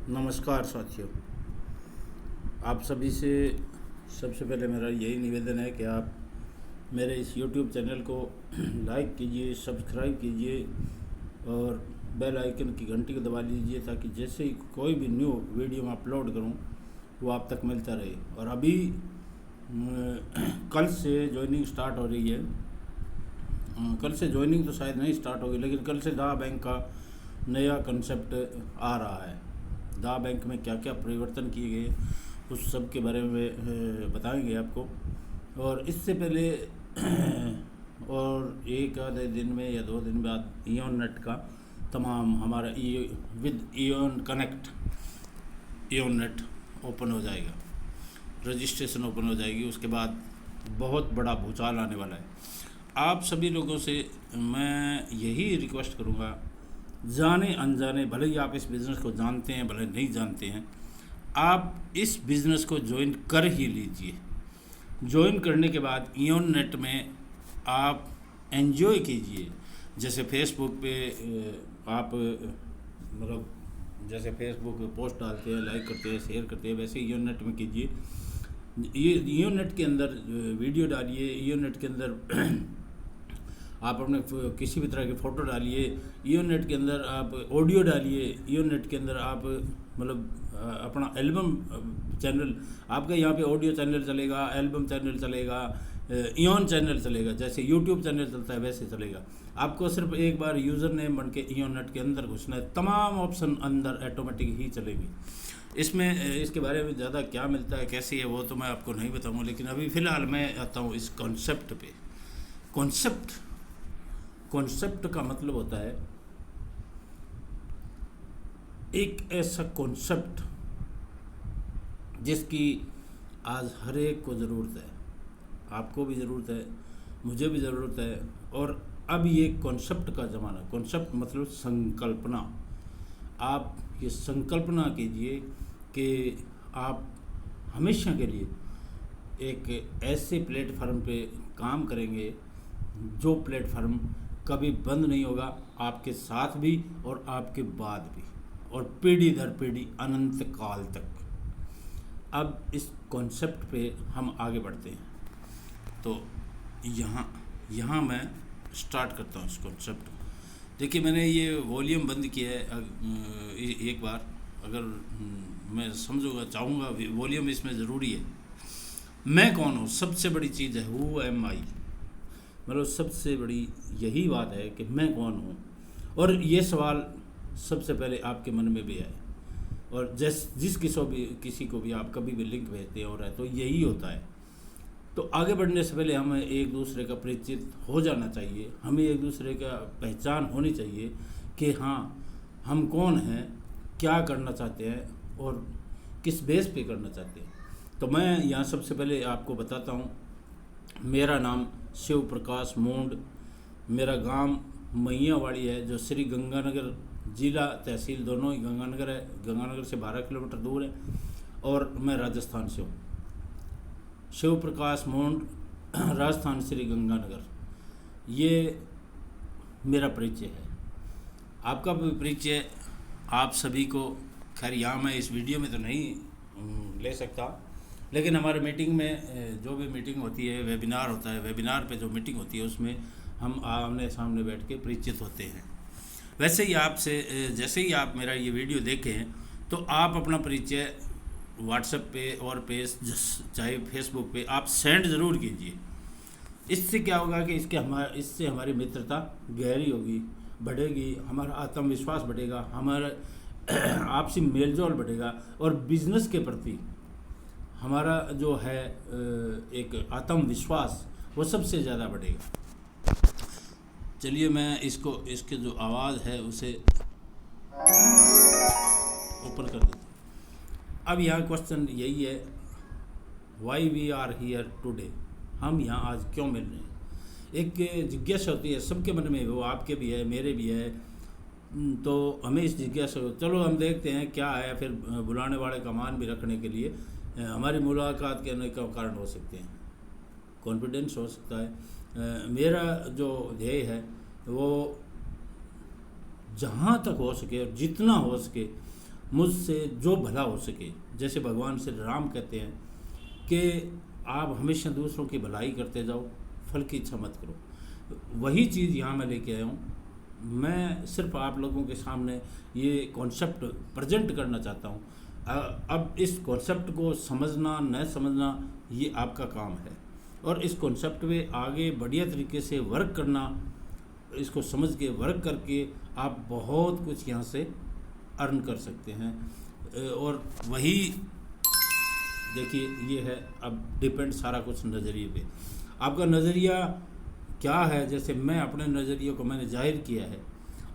नमस्कार साथियों। आप सभी से सबसे पहले मेरा यही निवेदन है कि आप मेरे इस YouTube चैनल को लाइक कीजिए, सब्सक्राइब कीजिए और बेल आइकन की घंटी को दबा लीजिए ताकि जैसे ही कोई भी न्यू वीडियो मैं अपलोड करूं वो आप तक मिलता रहे। और अभी कल से ज्वाइनिंग स्टार्ट हो रही है। कल से ज्वाइनिंग तो शायद नहीं स्टार्ट होगी, लेकिन कल से दा बैंक का नया कंसेप्ट आ रहा है। दा बैंक में क्या क्या परिवर्तन किए गए उस सब के बारे में बताएंगे आपको। और इससे पहले और एक आधे दिन में या 2 दिन बाद इयोन नेट का तमाम हमारा with Eoin connect Eoin net open हो जाएगा, रजिस्ट्रेशन ओपन हो जाएगी। उसके बाद बहुत बड़ा भूचाल आने वाला है। आप सभी लोगों से मैं यही रिक्वेस्ट करूँगा, जाने अनजाने, भले ही आप इस बिज़नेस को जानते हैं भले नहीं जानते हैं, आप इस बिज़नेस को ज्वाइन कर ही लीजिए। ज्वाइन करने के बाद इयोन नेट में आप एंजॉय कीजिए। जैसे फेसबुक पे आप मतलब जैसे फेसबुक पे पोस्ट डालते हैं, लाइक करते हैं, शेयर करते हैं, वैसे इयोन नेट में कीजिए। ये इयोन नेट के अंदर वीडियो डालिए, इयोन नेट के अंदर आप अपने किसी भी तरह की फ़ोटो डालिए, इयोन नेट के अंदर आप ऑडियो डालिए, इयोन नेट के अंदर आप मतलब अपना एल्बम चैनल, आपका यहाँ पे ऑडियो चैनल चलेगा, एल्बम चैनल चलेगा, इयोन चैनल चलेगा। जैसे यूट्यूब चैनल चलता है वैसे चलेगा। आपको सिर्फ एक बार यूज़र नेम बन के इयोन नेट के अंदर घुसना है, तमाम ऑप्शन अंदर ऑटोमेटिक ही चलेंगे। इसमें इसके बारे में ज़्यादा क्या मिलता है, कैसी है, वो तो मैं आपको नहीं बताऊँगा, लेकिन अभी फ़िलहाल मैं आता हूँ इस कॉन्सेप्ट पे। कॉन्सेप्ट का मतलब होता है एक ऐसा कॉन्सेप्ट जिसकी आज हर एक को ज़रूरत है। आपको भी ज़रूरत है, मुझे भी ज़रूरत है। और अब ये कॉन्सेप्ट का ज़माना। कॉन्सेप्ट मतलब संकल्पना। आप ये संकल्पना कीजिए कि आप हमेशा के लिए एक ऐसे प्लेटफार्म पे काम करेंगे जो प्लेटफार्म कभी बंद नहीं होगा, आपके साथ भी और आपके बाद भी, और पीढ़ी दर पीढ़ी अनंत काल तक। अब इस कॉन्सेप्ट पे हम आगे बढ़ते हैं। तो यहाँ मैं स्टार्ट करता हूँ इस कॉन्सेप्ट को। देखिए, मैंने ये वॉल्यूम बंद किया है एक बार, अगर मैं समझूंगा चाहूँगा वॉल्यूम इसमें ज़रूरी है। मैं कौन हूँ, सबसे बड़ी चीज़ है हु एम आई। मतलब सबसे बड़ी यही बात है कि मैं कौन हूँ। और ये सवाल सबसे पहले आपके मन में भी आए। और जिस किसी को भी आप कभी भी लिंक भेजते हो रहा है तो यही होता है। तो आगे बढ़ने से पहले हमें एक दूसरे का परिचित हो जाना चाहिए। हमें एक दूसरे का पहचान होनी चाहिए कि हाँ, हम कौन हैं, क्या करना चाहते हैं और किस बेस पे करना चाहते हैं। तो मैं यहाँ सबसे पहले आपको बताता हूँ। मेरा नाम शिव प्रकाश मूंड, मेरा गांव मैयावाड़ी है, जो श्री गंगानगर जिला तहसील दोनों ही गंगानगर है। गंगानगर से 12 किलोमीटर दूर है। और मैं राजस्थान से हूँ। शिव प्रकाश मूंड, राजस्थान, श्री गंगानगर, ये मेरा परिचय है। आपका भी परिचय आप सभी को, खैर यहाँ मैं इस वीडियो में तो नहीं ले सकता, लेकिन हमारे मीटिंग में जो भी मीटिंग होती है, वेबिनार होता है, वेबिनार पे जो मीटिंग होती है उसमें हम आमने सामने बैठ के परिचित होते हैं। वैसे ही आपसे जैसे ही आप मेरा ये वीडियो देखें तो आप अपना परिचय व्हाट्सएप पे और पेज चाहे फेसबुक पे आप सेंड ज़रूर कीजिए। इससे क्या होगा कि इससे हमारी मित्रता गहरी होगी, बढ़ेगी, हमारा आत्मविश्वास बढ़ेगा, हमारा आपसी मेलजोल बढ़ेगा और बिजनेस के प्रति हमारा जो है एक आत्मविश्वास वो सबसे ज़्यादा बढ़ेगा। चलिए मैं इसके जो आवाज़ है उसे ऊपर कर देता हूँ। अब यहाँ क्वेश्चन यही है, why we are here today. हम यहाँ आज क्यों मिल रहे हैं। एक जिज्ञासा होती है सबके मन में, वो आपके भी है, मेरे भी है। तो हमें इस जिज्ञासा, चलो हम देखते हैं क्या है। फिर बुलाने वाले का मान भी रखने के लिए हमारी मुलाकात के अनेक कारण हो सकते हैं। कॉन्फिडेंस हो सकता है। मेरा जो ध्येय है वो जहाँ तक हो सके और जितना हो सके मुझसे जो भला हो सके। जैसे भगवान श्री राम कहते हैं कि आप हमेशा दूसरों की भलाई करते जाओ, फल की इच्छा मत करो। वही चीज़ यहाँ मैं लेके आया हूँ। मैं सिर्फ आप लोगों के सामने ये कॉन्सेप्ट प्रेजेंट करना चाहता हूँ। अब इस कॉन्सेप्ट को समझना न समझना ये आपका काम है, और इस कॉन्सेप्ट में आगे बढ़िया तरीके से वर्क करना, इसको समझ के वर्क करके आप बहुत कुछ यहाँ से अर्न कर सकते हैं। और वही देखिए ये है, अब डिपेंड सारा कुछ नज़रिए पे। आपका नज़रिया क्या है, जैसे मैं अपने नज़रिए को मैंने जाहिर किया है,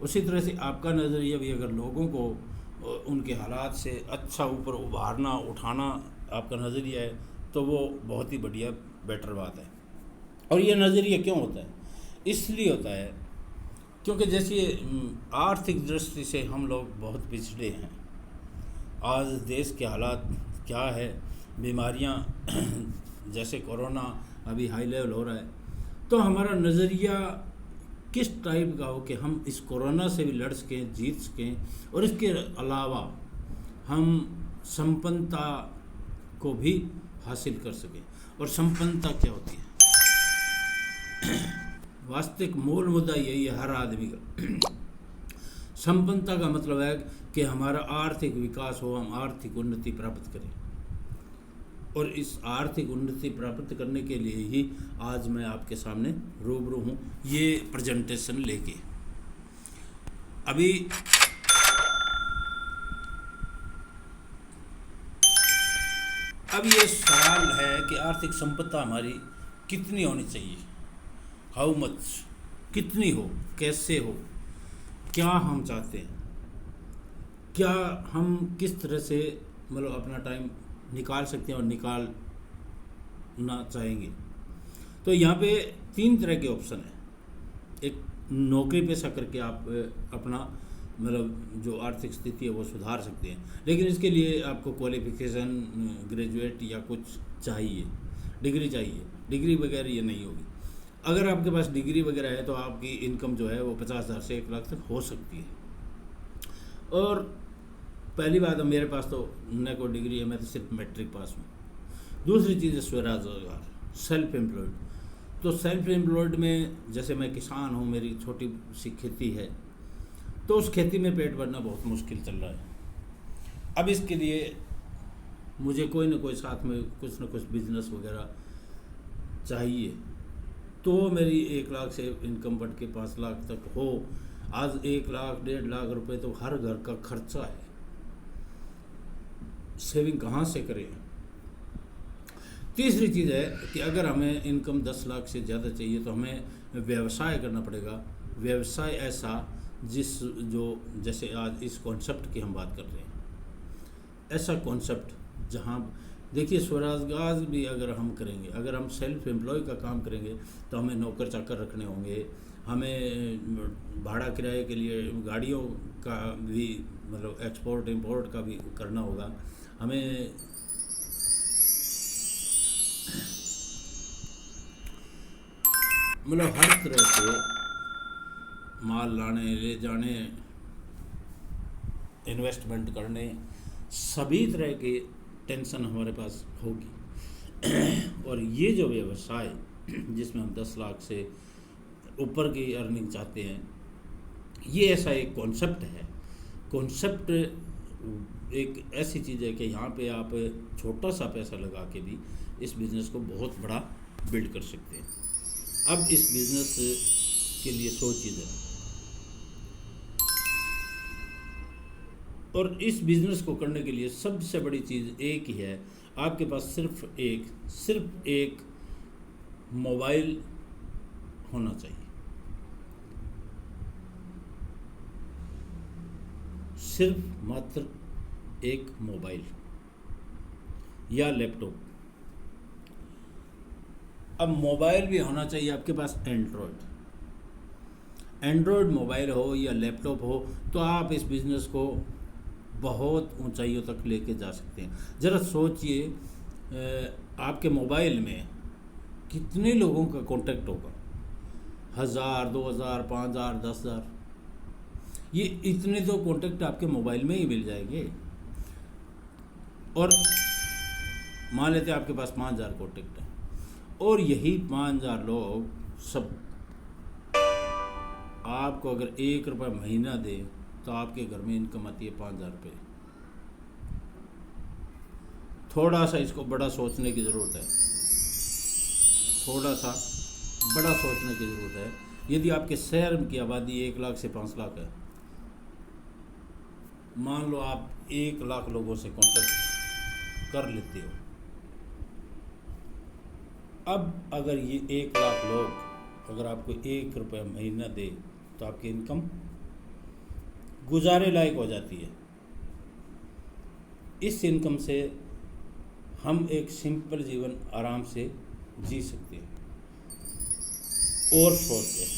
उसी तरह से आपका नज़रिया भी अगर लोगों को उनके हालात से अच्छा ऊपर उभारना उठाना आपका नज़रिया है, तो वो बहुत ही बढ़िया बेटर बात है। और ये नज़रिया क्यों होता है? इसलिए होता है क्योंकि जैसे आर्थिक दृष्टि से हम लोग बहुत पिछड़े हैं। आज देश के हालात क्या है, बीमारियां जैसे कोरोना अभी हाई लेवल हो रहा है, तो हमारा नज़रिया किस टाइप का हो कि हम इस कोरोना से भी लड़ सकें, जीत सकें, और इसके अलावा हम संपन्नता को भी हासिल कर सकें। और संपन्नता क्या होती है? वास्तविक मूल मुद्दा यही है हर आदमी का। संपन्नता का मतलब है कि हमारा आर्थिक विकास हो, हम आर्थिक उन्नति प्राप्त करें। और इस आर्थिक उन्नति प्राप्त करने के लिए ही आज मैं आपके सामने रूबरू हूँ ये प्रेजेंटेशन लेके। अब ये सवाल है कि आर्थिक संपदा हमारी कितनी होनी चाहिए, हाउ मच, कितनी हो, कैसे हो, क्या हम चाहते हैं, क्या हम किस तरह से मतलब अपना टाइम निकाल सकते हैं और निकालना चाहेंगे। तो यहाँ पे 3 तरह के ऑप्शन हैं। एक नौकरी पेशा करके आप अपना मतलब जो आर्थिक स्थिति है वो सुधार सकते हैं, लेकिन इसके लिए आपको क्वालिफिकेशन ग्रेजुएट या कुछ चाहिए, डिग्री चाहिए। डिग्री वगैरह ये नहीं होगी। अगर आपके पास डिग्री वगैरह है तो आपकी इनकम जो है वो 50,000 से 1 लाख तक हो सकती है। और पहली बात है, मेरे पास तो न कोई डिग्री है, मैं तो सिर्फ मैट्रिक पास हूँ। दूसरी चीज़ है स्वरोजगार, सेल्फ एम्प्लॉयड। तो सेल्फ एम्प्लॉयड में जैसे मैं किसान हूँ, मेरी छोटी सी खेती है, तो उस खेती में पेट भरना बहुत मुश्किल चल रहा है। अब इसके लिए मुझे कोई ना कोई साथ में कुछ ना कुछ बिजनेस वगैरह चाहिए, तो मेरी 1 लाख से इनकम बढ़ के 5 लाख तक हो। आज 1 लाख 1.5 लाख रुपए तो हर घर का खर्चा है, सेविंग कहाँ से करें। तीसरी चीज़ है कि अगर हमें इनकम 10 लाख से ज़्यादा चाहिए तो हमें व्यवसाय करना पड़ेगा। व्यवसाय ऐसा जैसे आज इस कॉन्सेप्ट की हम बात कर रहे हैं, ऐसा कॉन्सेप्ट जहाँ देखिए स्वरोजगार भी अगर हम करेंगे, अगर हम सेल्फ एम्प्लॉय का काम करेंगे तो हमें नौकर चाकर रखने होंगे, हमें भाड़ा किराए के लिए गाड़ियों का भी मतलब एक्सपोर्ट इंपोर्ट का भी करना होगा, हमें मतलब हर तरह से माल लाने ले जाने, इन्वेस्टमेंट करने, सभी तरह की टेंशन हमारे पास होगी। और ये जो व्यवसाय जिसमें हम 10 लाख से ऊपर की अर्निंग चाहते हैं, ये ऐसा एक कॉन्सेप्ट है। कॉन्सेप्ट एक ऐसी चीज़ है कि यहाँ पे आप छोटा सा पैसा लगा के भी इस बिज़नेस को बहुत बड़ा बिल्ड कर सकते हैं। अब इस बिज़नेस के लिए सोचिए ज़रा, और इस बिज़नेस को करने के लिए सबसे बड़ी चीज़ एक ही है, आपके पास सिर्फ एक मोबाइल होना चाहिए। सिर्फ मात्र एक मोबाइल या लैपटॉप। अब मोबाइल भी होना चाहिए आपके पास एंड्रॉयड मोबाइल हो या लैपटॉप हो, तो आप इस बिज़नेस को बहुत ऊंचाइयों तक लेके जा सकते हैं। ज़रा सोचिए, आपके मोबाइल में कितने लोगों का कांटेक्ट होगा, 1000, 2000, 5000, 10,000, ये इतने तो कांटेक्ट आपके मोबाइल में ही मिल जाएंगे। और मान लेते हैं आपके पास 5,000 कॉन्टेक्ट है और यही 5,000 लोग सब आपको अगर 1 रुपये महीना दे तो आपके घर में इनकम आती है 5,000 रुपये। थोड़ा सा इसको बड़ा सोचने की ज़रूरत है, थोड़ा सा बड़ा सोचने की ज़रूरत है। यदि आपके शहर की आबादी 1 लाख से 5 लाख है, मान लो आप 1 लाख लोगों से कांटेक्ट कर लेते हो। अब अगर ये 1 लाख लोग अगर आपको 1 रुपये महीना दे तो आपकी इनकम गुजारे लायक हो जाती है। इस इनकम से हम एक सिंपल जीवन आराम से जी सकते हैं। और सोचते हैं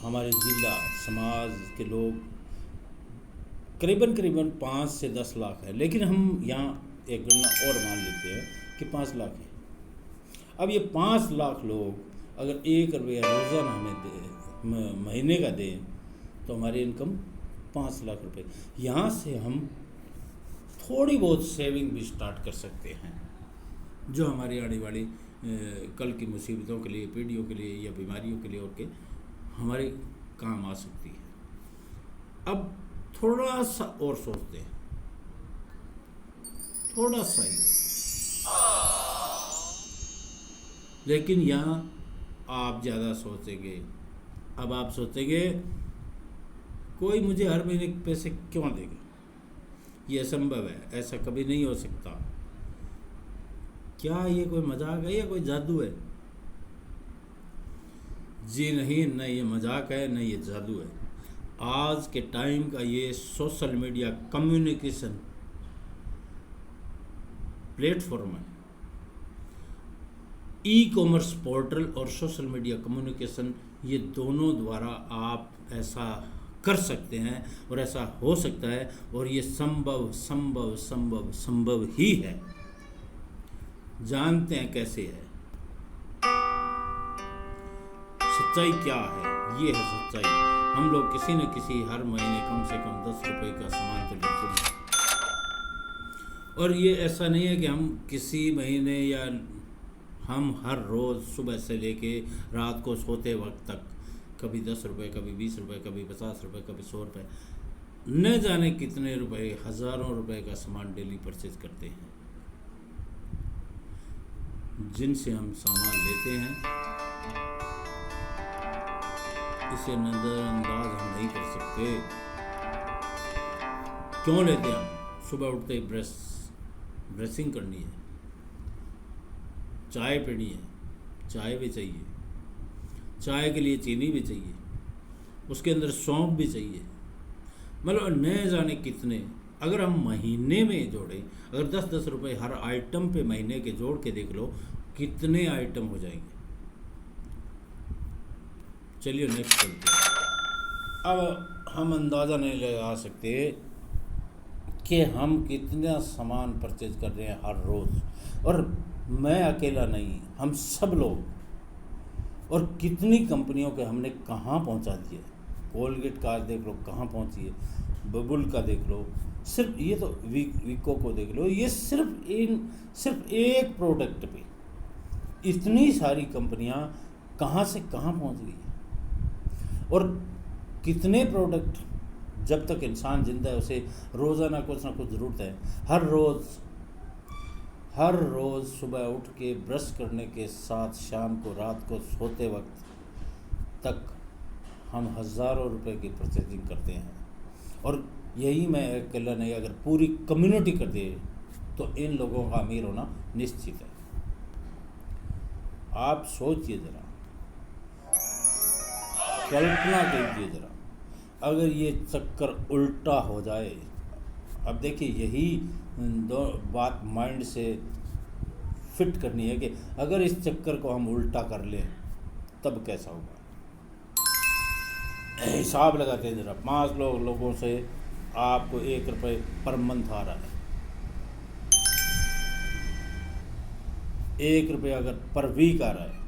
हमारे जिला समाज के लोग करीबन 5 से 10 लाख है, लेकिन हम यहाँ एक गणना और मान लेते हैं कि 5 लाख है। अब ये 5 लाख लोग अगर 1 रुपया रोज़ाना हमें दे, महीने का दें, तो हमारी इनकम 5 लाख रुपए। यहाँ से हम थोड़ी बहुत सेविंग भी स्टार्ट कर सकते हैं, जो हमारी आने वाली कल की मुसीबतों के लिए, पीढ़ियों के लिए या बीमारियों के लिए और के हमारे काम आ सकती है। अब थोड़ा सा और सोचते हैं, थोड़ा सा ही, लेकिन यहाँ आप ज़्यादा सोचेंगे। अब आप सोचेंगे कोई मुझे हर महीने पैसे क्यों देगा, ये असंभव है, ऐसा कभी नहीं हो सकता। क्या ये कोई मजाक है या कोई जादू है? जी नहीं, न ये मजाक है न ये जादू है। आज के टाइम का ये सोशल मीडिया कम्युनिकेशन प्लेटफॉर्म है। ई कॉमर्स पोर्टल और सोशल मीडिया कम्युनिकेशन, ये दोनों द्वारा आप ऐसा कर सकते हैं और ऐसा हो सकता है, और ये संभव संभव संभव संभव ही है। जानते हैं कैसे है, सच्चाई क्या है? ये है सच्चाई। हम लोग किसी न किसी हर महीने कम से कम 10 रुपए का सामान तो लेते हैं, और ये ऐसा नहीं है कि हम किसी महीने या हम हर रोज़ सुबह से लेके रात को सोते वक्त तक कभी 10 रुपये, कभी 20 रुपये, कभी 50 रुपये, कभी 100 रुपये, न जाने कितने रुपए, हज़ारों रुपए का सामान डेली परचेज करते हैं। जिनसे हम सामान लेते हैं, इसे नज़रअंदाज हम नहीं कर सकते। क्यों लेते हैं हम? सुबह उठते ही ब्रशिंग करनी है, चाय पीनी है, चाय भी चाहिए, चाय के लिए चीनी भी चाहिए, उसके अंदर सौंफ भी चाहिए, मतलब न जाने कितने। अगर हम महीने में जोड़ें, अगर 10-10 रुपये हर आइटम पे महीने के जोड़ के देख लो, कितने आइटम हो जाएंगे। चलिए नेक्स्ट चलते हैं। अब हम अंदाज़ा नहीं लगा सकते कि हम कितना सामान परचेज कर रहे हैं हर रोज़, और मैं अकेला नहीं, हम सब लोग। और कितनी कंपनियों के हमने कहाँ पहुँचा दिए। कोलगेट का देख लो कहाँ पहुँची है, बबुल का देख लो, सिर्फ ये तो विको को देख लो, ये सिर्फ एक प्रोडक्ट पे इतनी सारी कंपनियां कहाँ से कहाँ पहुँच गई है। और कितने प्रोडक्ट, जब तक इंसान जिंदा है उसे रोज़ाना कुछ ना कुछ ज़रूरत है। हर रोज़ सुबह उठ के ब्रश करने के साथ शाम को, रात को सोते वक्त तक हम हज़ारों रुपए की परचेजिंग करते हैं। और यही मैं अकेला नहीं, अगर पूरी कम्युनिटी कर दे तो इन लोगों का अमीर होना निश्चित है। आप सोचिए ज़रा, कल्पना कीजिए ज़रा, अगर ये चक्कर उल्टा हो जाए। अब देखिए, यही दो बात माइंड से फिट करनी है कि अगर इस चक्कर को हम उल्टा कर लें तब कैसा होगा। हिसाब लगाते हैं ज़रा, 5 लोगों से आपको 1 रुपये पर मंथ आ रहा है। 1 रुपया अगर पर वीक आ रहा है,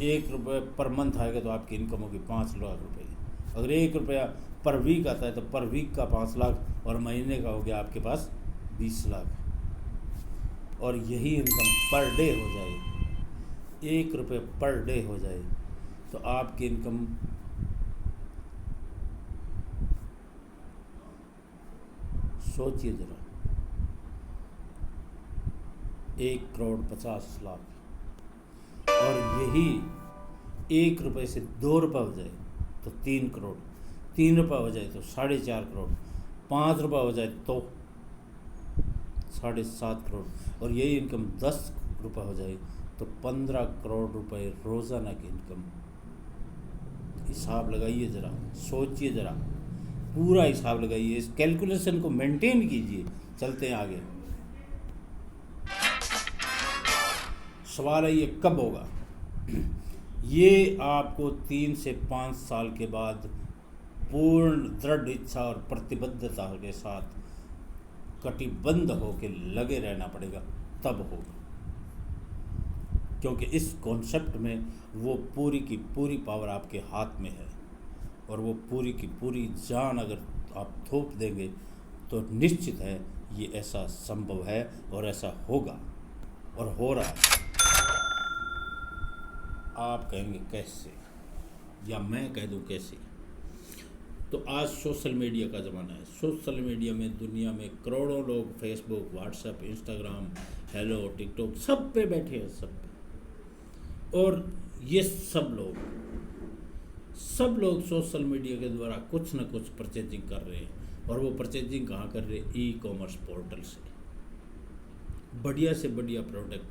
1 रुपये पर मंथ आएगा तो आपकी इनकम होगी 5 लाख रुपये। अगर 1 रुपया पर वीक आता है तो पर वीक का 5 लाख और महीने का हो गया आपके पास 20 लाख। और यही इनकम पर डे हो जाए, 1 रुपये पर डे हो जाए तो आपकी इनकम सोचिए ज़रा, 1,50,00,000। और यही 1 रुपये से 2 रुपये हो जाए तो 3 करोड़, 3 रुपये हो जाए तो 4.5 करोड़, 5 रुपये हो जाए तो 7.5 करोड़, और यही इनकम 10 रुपये हो जाए तो 15 करोड़ रुपए रोज़ाना की इनकम। हिसाब लगाइए ज़रा, सोचिए ज़रा, पूरा हिसाब लगाइए, इस कैलकुलेशन को मेंटेन कीजिए। चलते हैं आगे। सवाल है ये कब होगा? ये आपको 3 से 5 साल के बाद पूर्ण दृढ़ इच्छा और प्रतिबद्धता के साथ कटिबद्ध होकर लगे रहना पड़ेगा, तब होगा। क्योंकि इस कॉन्सेप्ट में वो पूरी की पूरी पावर आपके हाथ में है, और वो पूरी की पूरी जान अगर आप थोप देंगे तो निश्चित है ये ऐसा संभव है और ऐसा होगा और हो रहा है। आप कहेंगे कैसे, या मैं कह दूं कैसे? तो आज सोशल मीडिया का ज़माना है। सोशल मीडिया में दुनिया में करोड़ों लोग Facebook, WhatsApp, Instagram, Helo, TikTok, सब पे बैठे हैं, सब पे। और ये सब लोग सोशल मीडिया के द्वारा कुछ ना कुछ परचेजिंग कर रहे हैं। और वो परचेजिंग कहाँ कर रहे हैं? ई-कॉमर्स पोर्टल से। बढ़िया से बढ़िया प्रोडक्ट,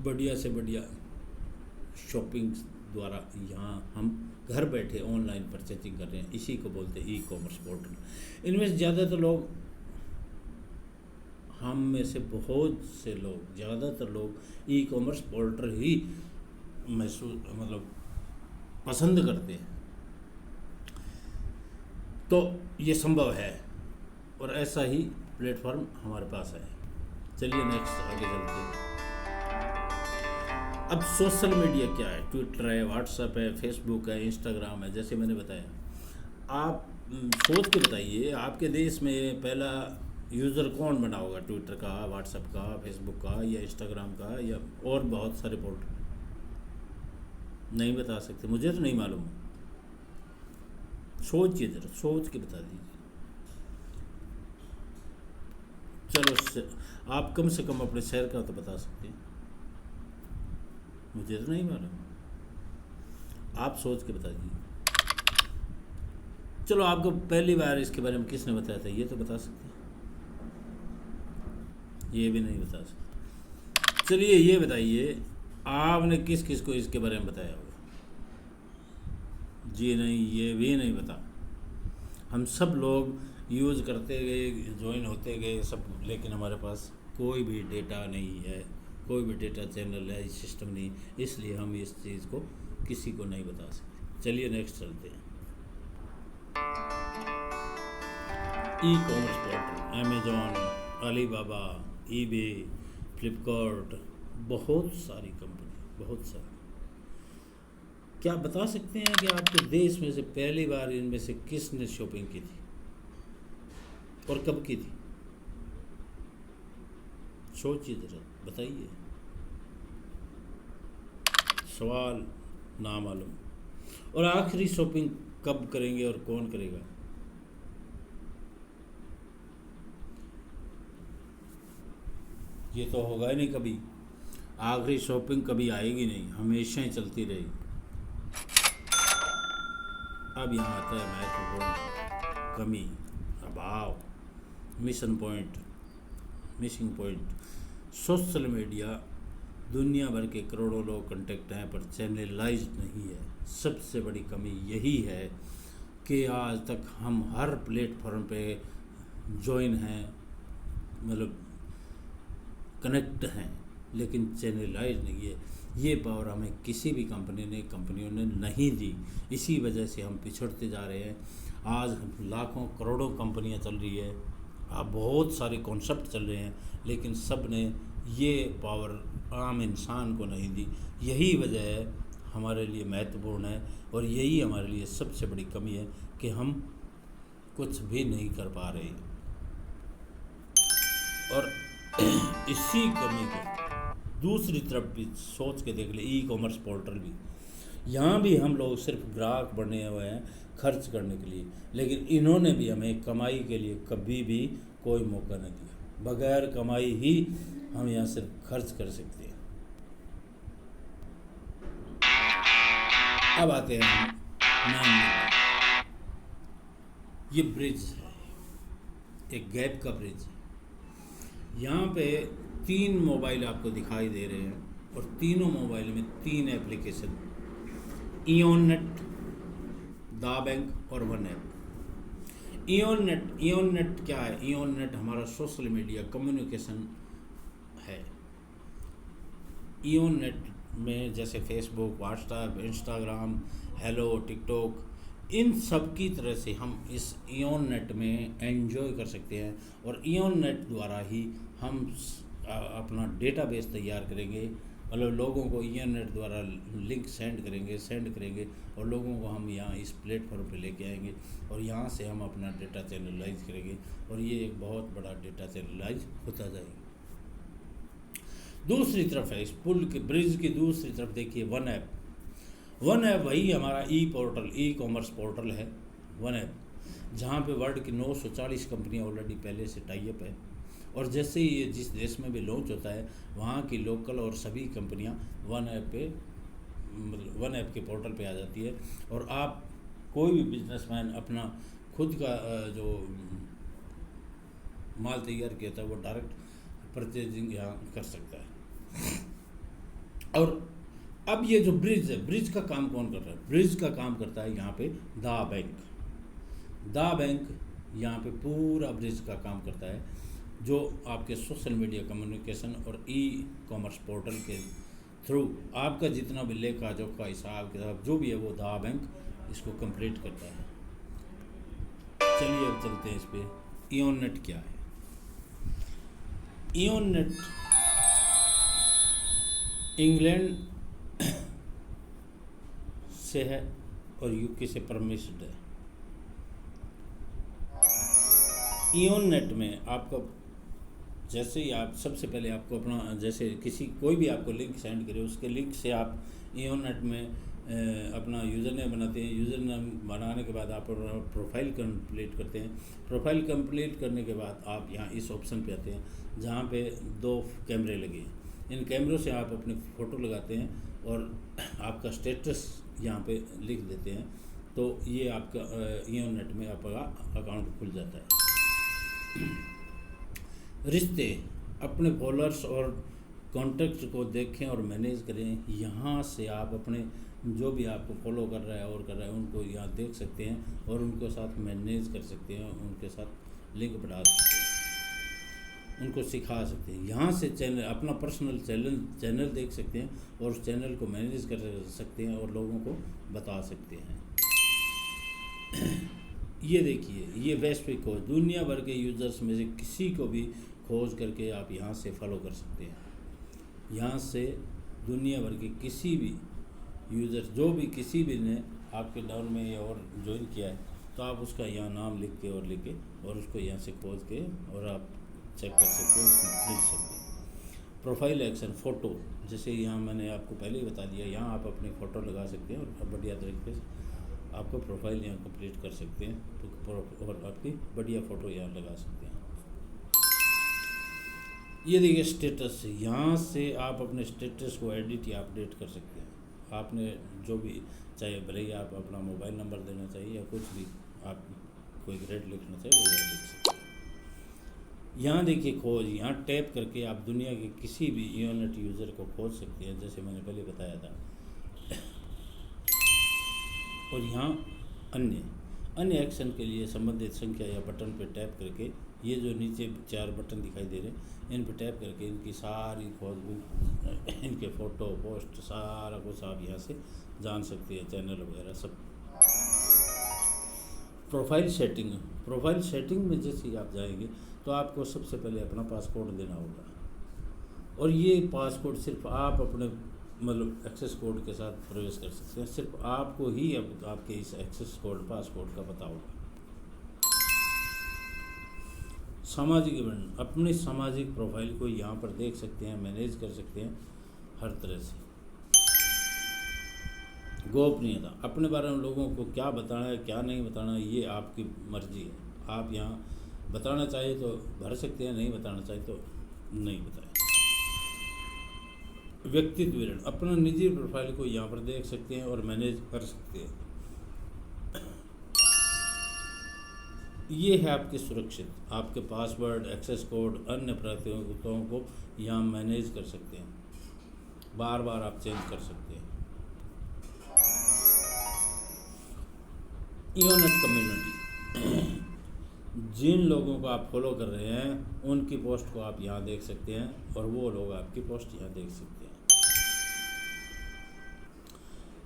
बढ़िया से बढ़िया शॉपिंग द्वारा यहाँ हम घर बैठे ऑनलाइन परचेजिंग कर रहे हैं। इसी को बोलते हैं ई-कॉमर्स पोर्टल। इनमें ज़्यादातर लोग, हम में से बहुत से लोग, ज़्यादातर लोग ई-कॉमर्स पोर्टल ही पसंद करते हैं। तो ये संभव है और ऐसा ही प्लेटफॉर्म हमारे पास है। चलिए नेक्स्ट आगे चलते हैं। अब सोशल मीडिया क्या है? ट्विटर है, व्हाट्सएप है, फेसबुक है, इंस्टाग्राम है। जैसे मैंने बताया, आप सोच के बताइए, आपके देश में पहला यूज़र कौन बना होगा? ट्विटर का, व्हाट्सएप का, फेसबुक का, या इंस्टाग्राम का, या और बहुत सारे पोर्टल? नहीं बता सकते, मुझे तो नहीं मालूम। सोचिए ज़रा, सोच के बता दीजिए। चलो आप कम से कम अपने शहर का तो बता सकते हैं, मुझे तो नहीं मालूम। आप सोच के बता दीजिए। चलो आपको पहली बार इसके बारे में किसने बताया था, ये तो बता सकते हैं। ये भी नहीं बता सकते। चलिए ये बताइए, आपने किस किस को इसके बारे में बताया होगा? जी नहीं, ये भी नहीं बता। हम सब लोग यूज़ करते गए, ज्वाइन होते गए सब, लेकिन हमारे पास कोई भी डेटा नहीं है, कोई भी डेटा चैनल है, सिस्टम नहीं, इसलिए हम इस चीज़ को किसी को नहीं बता सकते। चलिए नेक्स्ट चलते हैं। Ecommerce portal, Amazon, Alibaba, eBay, Flipkart, बहुत सारी कंपनी, बहुत सारी। क्या आप बता सकते हैं कि आपके देश में से पहली बार इनमें से किसने शॉपिंग की थी और कब की थी? सोचिए जरा, बताइए। सवाल नामालूम। और आखिरी शॉपिंग कब करेंगे और कौन करेगा? ये तो होगा ही नहीं कभी। आखिरी शॉपिंग कभी आएगी नहीं, हमेशा ही चलती रहेगी। अब यहाँ आता है महत्वपूर्ण कमी, अभाव, मिसिंग पॉइंट। सोशल मीडिया, दुनिया भर के करोड़ों लोग कांटेक्ट हैं पर चैनलाइज्ड नहीं है। सबसे बड़ी कमी यही है कि आज तक हम हर प्लेटफॉर्म पे ज्वाइन हैं, मतलब कनेक्ट हैं, लेकिन चैनलाइज नहीं है। ये पावर हमें किसी भी कंपनियों ने नहीं दी। इसी वजह से हम पिछड़ते जा रहे हैं। आज लाखों करोड़ों कंपनियां चल रही है, अब बहुत सारे कॉन्सेप्ट चल रहे हैं, लेकिन सब ने ये पावर आम इंसान को नहीं दी। यही वजह है हमारे लिए महत्वपूर्ण है, और यही हमारे लिए सबसे बड़ी कमी है कि हम कुछ भी नहीं कर पा रहे। और इसी कमी को दूसरी तरफ भी सोच के देख ले, ई कॉमर्स पोर्टल भी, यहाँ भी हम लोग सिर्फ ग्राहक बने हुए हैं खर्च करने के लिए, लेकिन इन्होंने भी हमें कमाई के लिए कभी भी कोई मौका नहीं दिया। बगैर कमाई ही हम यहाँ सिर्फ खर्च कर सकते हैं। अब आते हैं मेन मुद्दे। ये ब्रिज है, एक गैप का ब्रिज है। यहाँ पे 3 मोबाइल आपको दिखाई दे रहे हैं और तीनों मोबाइल में 3 application, Eon net, the bank और वन ऐप। इयोन नेट क्या है? इयोन नेट हमारा सोशल मीडिया कम्युनिकेशन है। इयोन नेट में जैसे Facebook, WhatsApp, Instagram, Helo, TikTok, इन सब की तरह से हम इस इयोन नेट में एंजॉय कर सकते हैं। और इयोन नेट द्वारा ही हम अपना डेटाबेस तैयार करेंगे, मतलब लोगों को इयोन नेट द्वारा लिंक सेंड करेंगे और लोगों को हम यहाँ इस प्लेटफॉर्म पे लेके आएंगे और यहाँ से हम अपना डेटा चैनलाइज करेंगे और ये एक बहुत बड़ा डेटा चैनलाइज होता जाएगा। दूसरी तरफ है, इस पुल के ब्रिज की दूसरी तरफ देखिए वन ऐप। वन ऐप वही हमारा ई कॉमर्स पोर्टल है वन ऐप, जहाँ पे वर्ल्ड की 940 कंपनियाँ ऑलरेडी पहले से टाई अप है। और जैसे ही ये जिस देश में भी लॉन्च होता है, वहाँ की लोकल और सभी कंपनियाँ वन ऐप के पोर्टल पे आ जाती है। और आप कोई भी बिजनेसमैन अपना खुद का जो माल तैयार किया था वो डायरेक्ट परचेजिंग यहाँ कर सकता है। और अब ये जो ब्रिज है, ब्रिज का काम कौन कर रहा है? ब्रिज का काम करता है यहाँ पे दा बैंक यहाँ पे पूरा ब्रिज का काम करता है, जो आपके सोशल मीडिया कम्युनिकेशन और ई कॉमर्स पोर्टल के थ्रू आपका जितना भी लेखा जोखा हिसाब किताब जो भी है वो दा बैंक इसको कंप्लीट करता है। चलिए अब चलते हैं इस पे। इयोन नेट क्या है? इयोन नेट इंग्लैंड से है और यूके से परमिशन है। इयोन नेट में आपका जैसे ही आप सबसे पहले आपको अपना जैसे कोई भी आपको लिंक सेंड करे, उसके लिंक से आप इयोन नेट में अपना यूज़र नेम बनाते हैं। यूज़र नेम बनाने के बाद आप प्रोफाइल कंप्लीट करते हैं। प्रोफाइल कंप्लीट करने के बाद आप यहाँ इस ऑप्शन पे आते हैं जहाँ पे 2 कैमरे लगे हैं। इन कैमरों से आप अपनी फ़ोटो लगाते हैं और आपका स्टेटस यहाँ पे लिख देते हैं, तो ये आपका इयोन नेट में आपका अकाउंट खुल जाता है। रिश्ते, अपने फॉलोअर्स और कॉन्टैक्ट को देखें और मैनेज करें। यहाँ से आप अपने जो भी आपको फॉलो कर रहा है और कर रहा है उनको यहाँ देख सकते हैं और उनके साथ मैनेज कर सकते हैं, उनके साथ लिंक बढ़ा सकते हैं, उनको सिखा सकते हैं। यहाँ से चैनल अपना पर्सनल चैनल देख सकते हैं और उस चैनल को मैनेज कर सकते हैं और लोगों को बता सकते हैं। ये देखिए, ये वैश्विक खोज, दुनिया भर के यूज़र्स में से किसी को भी खोज करके आप यहाँ से फॉलो कर सकते हैं। यहाँ से दुनिया भर के किसी भी यूज़र जो भी किसी भी ने आपके डाउन में और ज्वाइन किया है, तो आप उसका यहाँ नाम लिख के और उसको यहाँ से खोज के और आप चेक कर सकते हैं, उसमें मिल सकते हैं। प्रोफाइल एक्शन, फ़ोटो, जैसे यहाँ मैंने आपको पहले ही बता दिया, यहाँ आप अपनी फ़ोटो लगा सकते हैं और बढ़िया तरीके से आपको प्रोफाइल यहाँ कंप्लीट कर सकते हैं, तो और आपकी बढ़िया फ़ोटो यहाँ लगा सकते हैं। ये देखिए स्टेटस, यहाँ से आप अपने स्टेटस को एडिट या अपडेट कर सकते हैं। आपने जो भी चाहे, भले ही आप अपना मोबाइल नंबर देना चाहिए या कुछ भी आप कोई ग्रेड लिखना चाहिए वो यहाँ लिख सकते हैं। यहाँ देखिए खोज, यहाँ टैप करके आप दुनिया के किसी भी इयोन नेट यूज़र को खोज सकते हैं, जैसे मैंने पहले बताया था। और यहाँ अन्य एक्शन के लिए संबंधित संख्या या बटन पर टैप करके, ये जो नीचे 4 बटन दिखाई दे रहे हैं, इन पर टैप करके इनकी सारी खोज, इनके फ़ोटो पोस्ट सारा कुछ आप यहाँ से जान सकते हैं, चैनल वगैरह सब। प्रोफाइल सेटिंग में जैसे ही आप जाएंगे तो आपको सबसे पहले अपना पासकोड देना होगा और ये पासकोड सिर्फ आप अपने मतलब एक्सेस कोड के साथ प्रवेश कर सकते हैं। सिर्फ आपको ही अब आपके इस एक्सेस कोड पासकोड का पता होगा। सामाजिक इवेंट, अपनी सामाजिक प्रोफाइल को यहाँ पर देख सकते हैं, मैनेज कर सकते हैं हर तरह से। गोपनीयता, अपने बारे में लोगों को क्या बताना है क्या नहीं बताना है ये आपकी मर्जी है। आप यहाँ बताना चाहिए तो भर सकते हैं, नहीं बताना चाहिए तो नहीं बताएं। व्यक्तित्व विवरण, अपना निजी प्रोफाइल को यहाँ पर देख सकते हैं और मैनेज कर सकते हैं। ये है आपके सुरक्षित, आपके पासवर्ड, एक्सेस कोड, अन्य प्राथमिकताओं को यहाँ मैनेज कर सकते हैं, बार बार आप चेंज कर सकते हैं। इयोनेट कम्युनिटी, जिन लोगों को आप फॉलो कर रहे हैं उनकी पोस्ट को आप यहाँ देख सकते हैं और वो लोग आपकी पोस्ट यहाँ देख सकते हैं।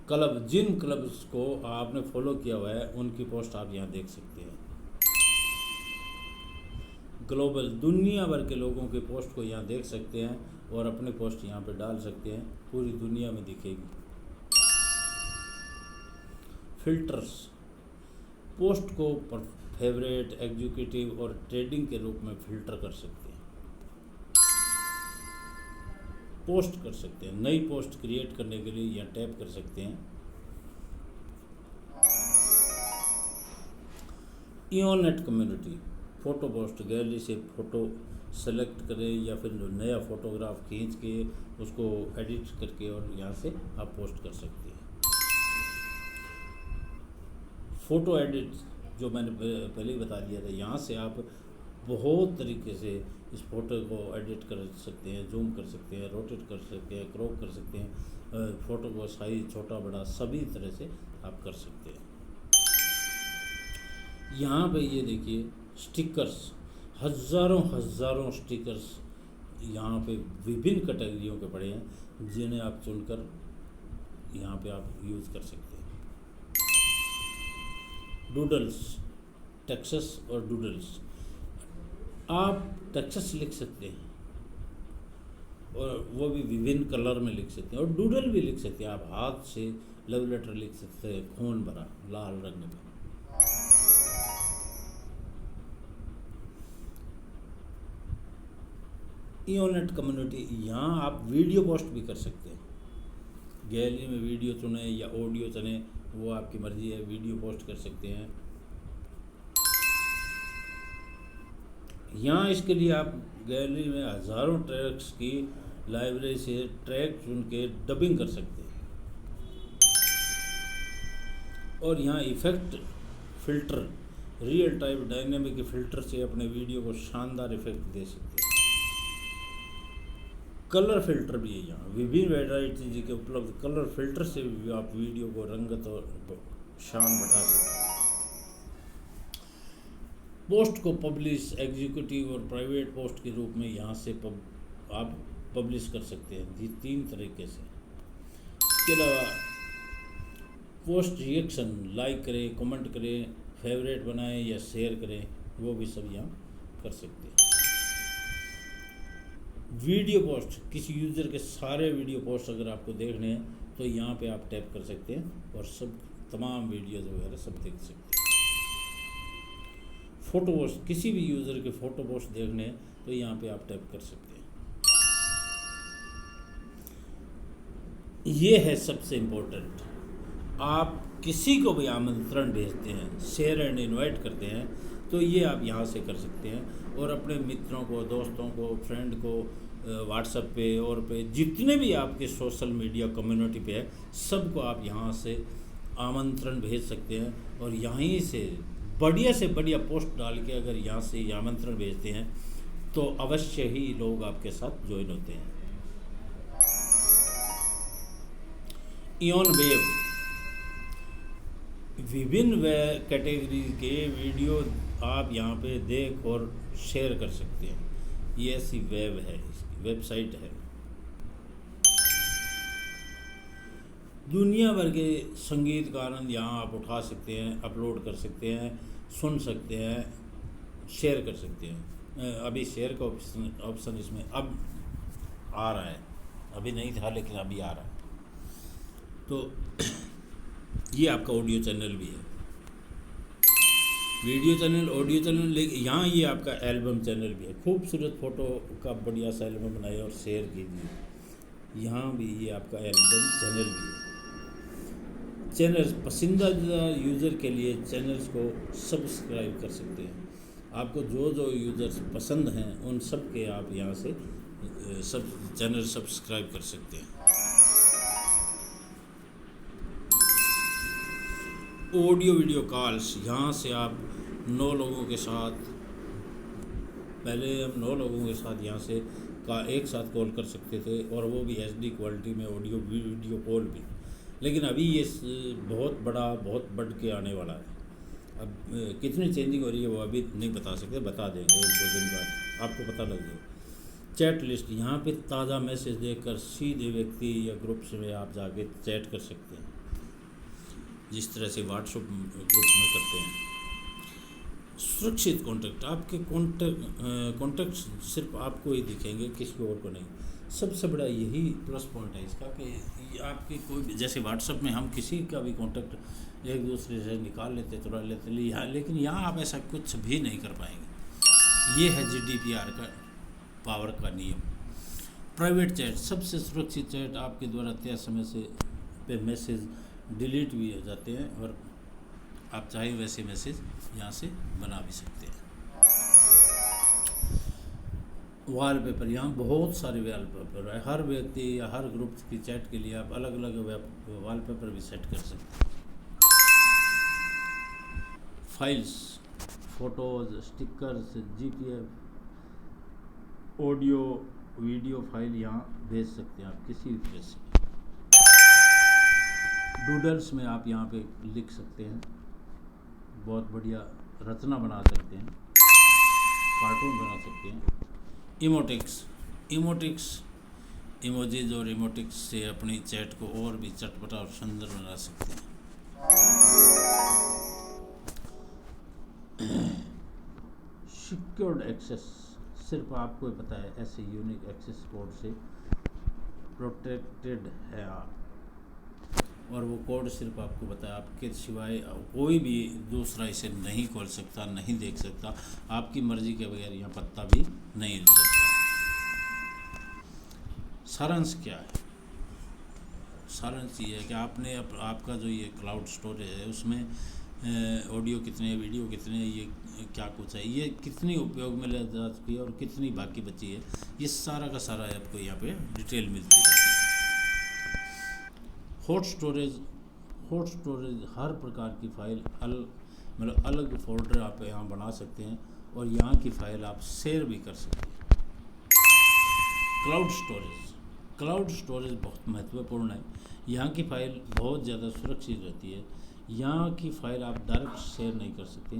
क्लब, जिन क्लब्स को आपने फॉलो किया हुआ है उनकी पोस्ट आप यहाँ देख सकते हैं। ग्लोबल, दुनिया भर के लोगों की पोस्ट को यहाँ देख सकते हैं और अपनी पोस्ट यहाँ पे डाल सकते हैं, पूरी दुनिया में दिखेगी। फिल्टर्स, पोस्ट को फेवरेट, एग्जीक्यूटिव और ट्रेडिंग के रूप में फिल्टर कर सकते हैं, पोस्ट कर सकते हैं। नई पोस्ट क्रिएट करने के लिए यहाँ टैप कर सकते हैं। इयोनेट कम्युनिटी, फ़ोटो पोस्ट, गैलरी से फ़ोटो सेलेक्ट करें या फिर नया फ़ोटोग्राफ खींच के उसको एडिट करके और यहाँ से आप पोस्ट कर सकते हैं। फ़ोटो एडिट, जो मैंने पहले ही बता दिया था, यहाँ से आप बहुत तरीके से इस फ़ोटो को एडिट कर सकते हैं, जूम कर सकते हैं, रोटेट कर सकते हैं, क्रॉप कर सकते हैं, फ़ोटो को साइज छोटा बड़ा सभी तरह से आप कर सकते हैं। यहाँ पे ये देखिए स्टिकर्स, हज़ारों स्टिकर्स यहाँ पे विभिन्न कैटेगरियों के पड़े हैं जिन्हें आप चुनकर यहाँ पे आप यूज़ कर सकते हैं। डूडल्स, टेक्स्ट्स और डूडल्स, आप टेक्स्ट्स लिख सकते हैं और वो भी विभिन्न कलर में लिख सकते हैं, और डूडल भी लिख सकते हैं। आप हाथ से लव लेटर लिख सकते हैं, खून भरा लाल रंग में। इयोनेट कम्युनिटी, यहाँ आप वीडियो पोस्ट भी कर सकते हैं। गैलरी में वीडियो चुने या ऑडियो चुने, वो आपकी मर्जी है, वीडियो पोस्ट कर सकते हैं। यहाँ इसके लिए आप गैलरी में हज़ारों ट्रैक्स की लाइब्रेरी से ट्रैक चुन के डबिंग कर सकते हैं, और यहाँ effect filter, real time dynamic filter से अपने वीडियो को शानदार इफेक्ट दे सकते हैं। कलर फिल्टर भी है, यहाँ विभिन्न वैरायटी के उपलब्ध कलर फिल्टर से भी आप वीडियो को रंगत और शान बढ़ा सकते हैं। पोस्ट को पब्लिश, एग्जीक्यूटिव और प्राइवेट पोस्ट के रूप में यहाँ से आप पब्लिश कर सकते हैं, 3 तरीके से। इसके अलावा पोस्ट रिएक्शन, लाइक करें, कमेंट करें, फेवरेट बनाएं या शेयर करें, वो भी सब यहाँ कर सकते हैं। वीडियो पोस्ट, किसी यूज़र के सारे वीडियो पोस्ट अगर आपको देखने हैं तो यहाँ पे आप टैप कर सकते हैं और सब तमाम वीडियोज़ वगैरह सब देख सकते हैं। फ़ोटो पोस्ट, किसी भी यूज़र के फ़ोटो पोस्ट देखने हैं तो यहाँ पे आप टैप कर सकते हैं। ये है सबसे इम्पोर्टेंट, आप किसी को भी आमंत्रण भेजते हैं, शेयर एंड इनवाइट करते हैं, तो ये आप यहाँ से कर सकते हैं और अपने मित्रों को, दोस्तों को, फ्रेंड को व्हाट्सएप पे और पे जितने भी आपके सोशल मीडिया कम्युनिटी पे है, सबको आप यहाँ से आमंत्रण भेज सकते हैं। और यहीं से बढ़िया पोस्ट डाल के अगर यहाँ से आमंत्रण भेजते हैं तो अवश्य ही लोग आपके साथ ज्वाइन होते हैं। इयोन वेव, विभिन्न कैटेगरी के वीडियो आप यहाँ पे देख और शेयर कर सकते हैं। ये ऐसी वेब है, इसकी वेबसाइट है। दुनिया भर के संगीत का आनंद यहाँ आप उठा सकते हैं, अपलोड कर सकते हैं, सुन सकते हैं, शेयर कर सकते हैं। अभी शेयर का ऑप्शन इसमें अब आ रहा है, अभी नहीं था लेकिन अभी आ रहा है। तो ये आपका ऑडियो चैनल भी है। वीडियो चैनल, ऑडियो चैनल, लेकिन यहाँ ये आपका एल्बम चैनल भी है। खूबसूरत फ़ोटो का बढ़िया सा एल्बम बनाए और शेयर कीजिए। यहाँ भी ये आपका एल्बम चैनल भी है। चैनल्स, पसंदीदा यूज़र के लिए चैनल्स को सब्सक्राइब कर सकते हैं। आपको जो जो यूज़र्स पसंद हैं उन सब के आप यहाँ से सब चैनल सब्सक्राइब कर सकते हैं। ऑडियो वीडियो कॉल्स, यहाँ से आप 9 लोगों के साथ, पहले हम 9 लोगों के साथ यहाँ से एक साथ कॉल कर सकते थे, और वो भी HD क्वालिटी में ऑडियो वीडियो कॉल भी। लेकिन अभी ये बहुत बढ़ के आने वाला है। अब कितनी चेंजिंग हो रही है वो अभी नहीं बता सकते, बता देंगे 1-2 दिन बाद आपको पता लग जाएगा। चैट लिस्ट, यहाँ पे ताज़ा मैसेज देखकर सीधे व्यक्ति या ग्रुप्स में आप जाके चैट कर सकते हैं, जिस तरह से व्हाट्सएप ग्रुप में करते हैं। सुरक्षित कॉन्टैक्ट, आपके कॉन्टैक्ट सिर्फ आपको ही दिखेंगे, किसी और को नहीं। सबसे बड़ा यही प्लस पॉइंट है इसका कि आपके कोई भी, जैसे व्हाट्सएप में हम किसी का भी कॉन्टैक्ट एक दूसरे से निकाल लेते, तुरा लेते, लेकिन यहाँ आप ऐसा कुछ भी नहीं कर पाएंगे। ये है GDPR का पावर का नियम। प्राइवेट चैट, सबसे सुरक्षित चैट, आपके द्वारा तय समय से पे मैसेज डिलीट भी हो जाते हैं, और आप चाहे वैसे मैसेज यहाँ से बना भी सकते हैं। वॉलपेपर, यहाँ बहुत सारे वॉलपेपर है। हर व्यक्ति या हर ग्रुप की चैट के लिए आप अलग अलग वॉलपेपर भी सेट कर सकते हैं। Files, photos, stickers, GPF, audio video file यहाँ भेज सकते हैं आप किसी भी तरह से। डूडल्स में आप यहाँ पे लिख सकते हैं, बहुत बढ़िया रचना बना सकते हैं, कार्टून बना सकते हैं। इमोटिक्स, इमोजीज और इमोटिक्स से अपनी चैट को और भी चटपटा और सुंदर बना सकते हैं। सिक्योर्ड एक्सेस, सिर्फ आपको ही पता है, ऐसे यूनिक एक्सेस कोड से प्रोटेक्टेड है आप, और वो कोड सिर्फ आपको पता है, आपके सिवाय कोई भी दूसरा इसे नहीं खोल सकता, नहीं देख सकता, आपकी मर्जी के बगैर यहाँ पत्ता भी नहीं हिल सकता। सारांश क्या है? सारांश ये है कि आपने आपका जो ये क्लाउड स्टोरेज है उसमें ऑडियो कितने, वीडियो कितने, ये क्या कुछ है, ये कितनी उपयोग में ले जा चुकी है और कितनी बाकी बची है, ये सारा का सारा आपको यहाँ पे डिटेल मिलती है। हॉट स्टोरेज, हर प्रकार की फाइल मतलब अलग फोल्डर आप यहाँ बना सकते हैं, और यहाँ की फाइल आप शेयर भी कर सकते हैं। क्लाउड स्टोरेज बहुत महत्वपूर्ण है। यहाँ की फ़ाइल बहुत ज़्यादा सुरक्षित रहती है। यहाँ की फ़ाइल आप डायरेक्ट शेयर नहीं कर सकते।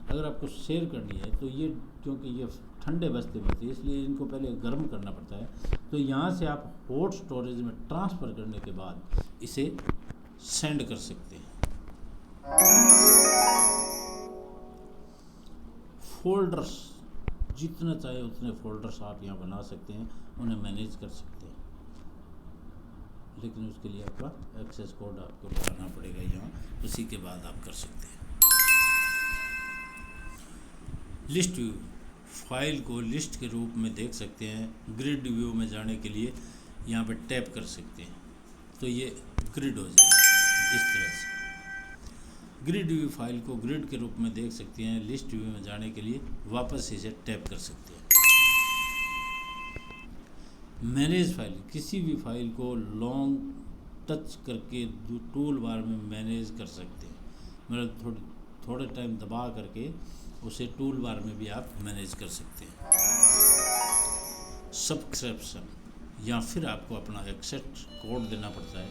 अगर आपको शेयर करनी है तो ये, क्योंकि ये ठंडे बस्ते में होती है इसलिए इनको पहले गर्म करना पड़ता है। तो यहाँ से आप हॉट स्टोरेज में ट्रांसफ़र करने के बाद इसे सेंड कर सकते हैं। फोल्डर्स, जितना चाहे उतने फोल्डर्स आप यहाँ बना सकते हैं, उन्हें मैनेज कर सकते हैं, लेकिन उसके लिए आपका एक्सेस कोड आपको लगाना पड़ेगा यहाँ, उसी के बाद आप कर सकते हैं। लिस्ट व्यू, फाइल को लिस्ट के रूप में देख सकते हैं। ग्रिड व्यू में जाने के लिए यहाँ पर टैप कर सकते हैं तो ये ग्रिड हो जाएगी इस तरह से। ग्रिड व्यू फाइल को ग्रिड के रूप में देख सकते हैं। लिस्ट व्यू में जाने के लिए वापस इसे टैप कर सकते हैं। मैनेज फाइल, किसी भी फाइल को लॉन्ग टच करके टूल बार में मैनेज कर सकते हैं, मतलब थोड़े टाइम दबा करके उसे टूल बार में भी आप मैनेज कर सकते हैं। सब्सक्रिप्शन, या फिर आपको अपना एक्सेस कोड देना पड़ता है।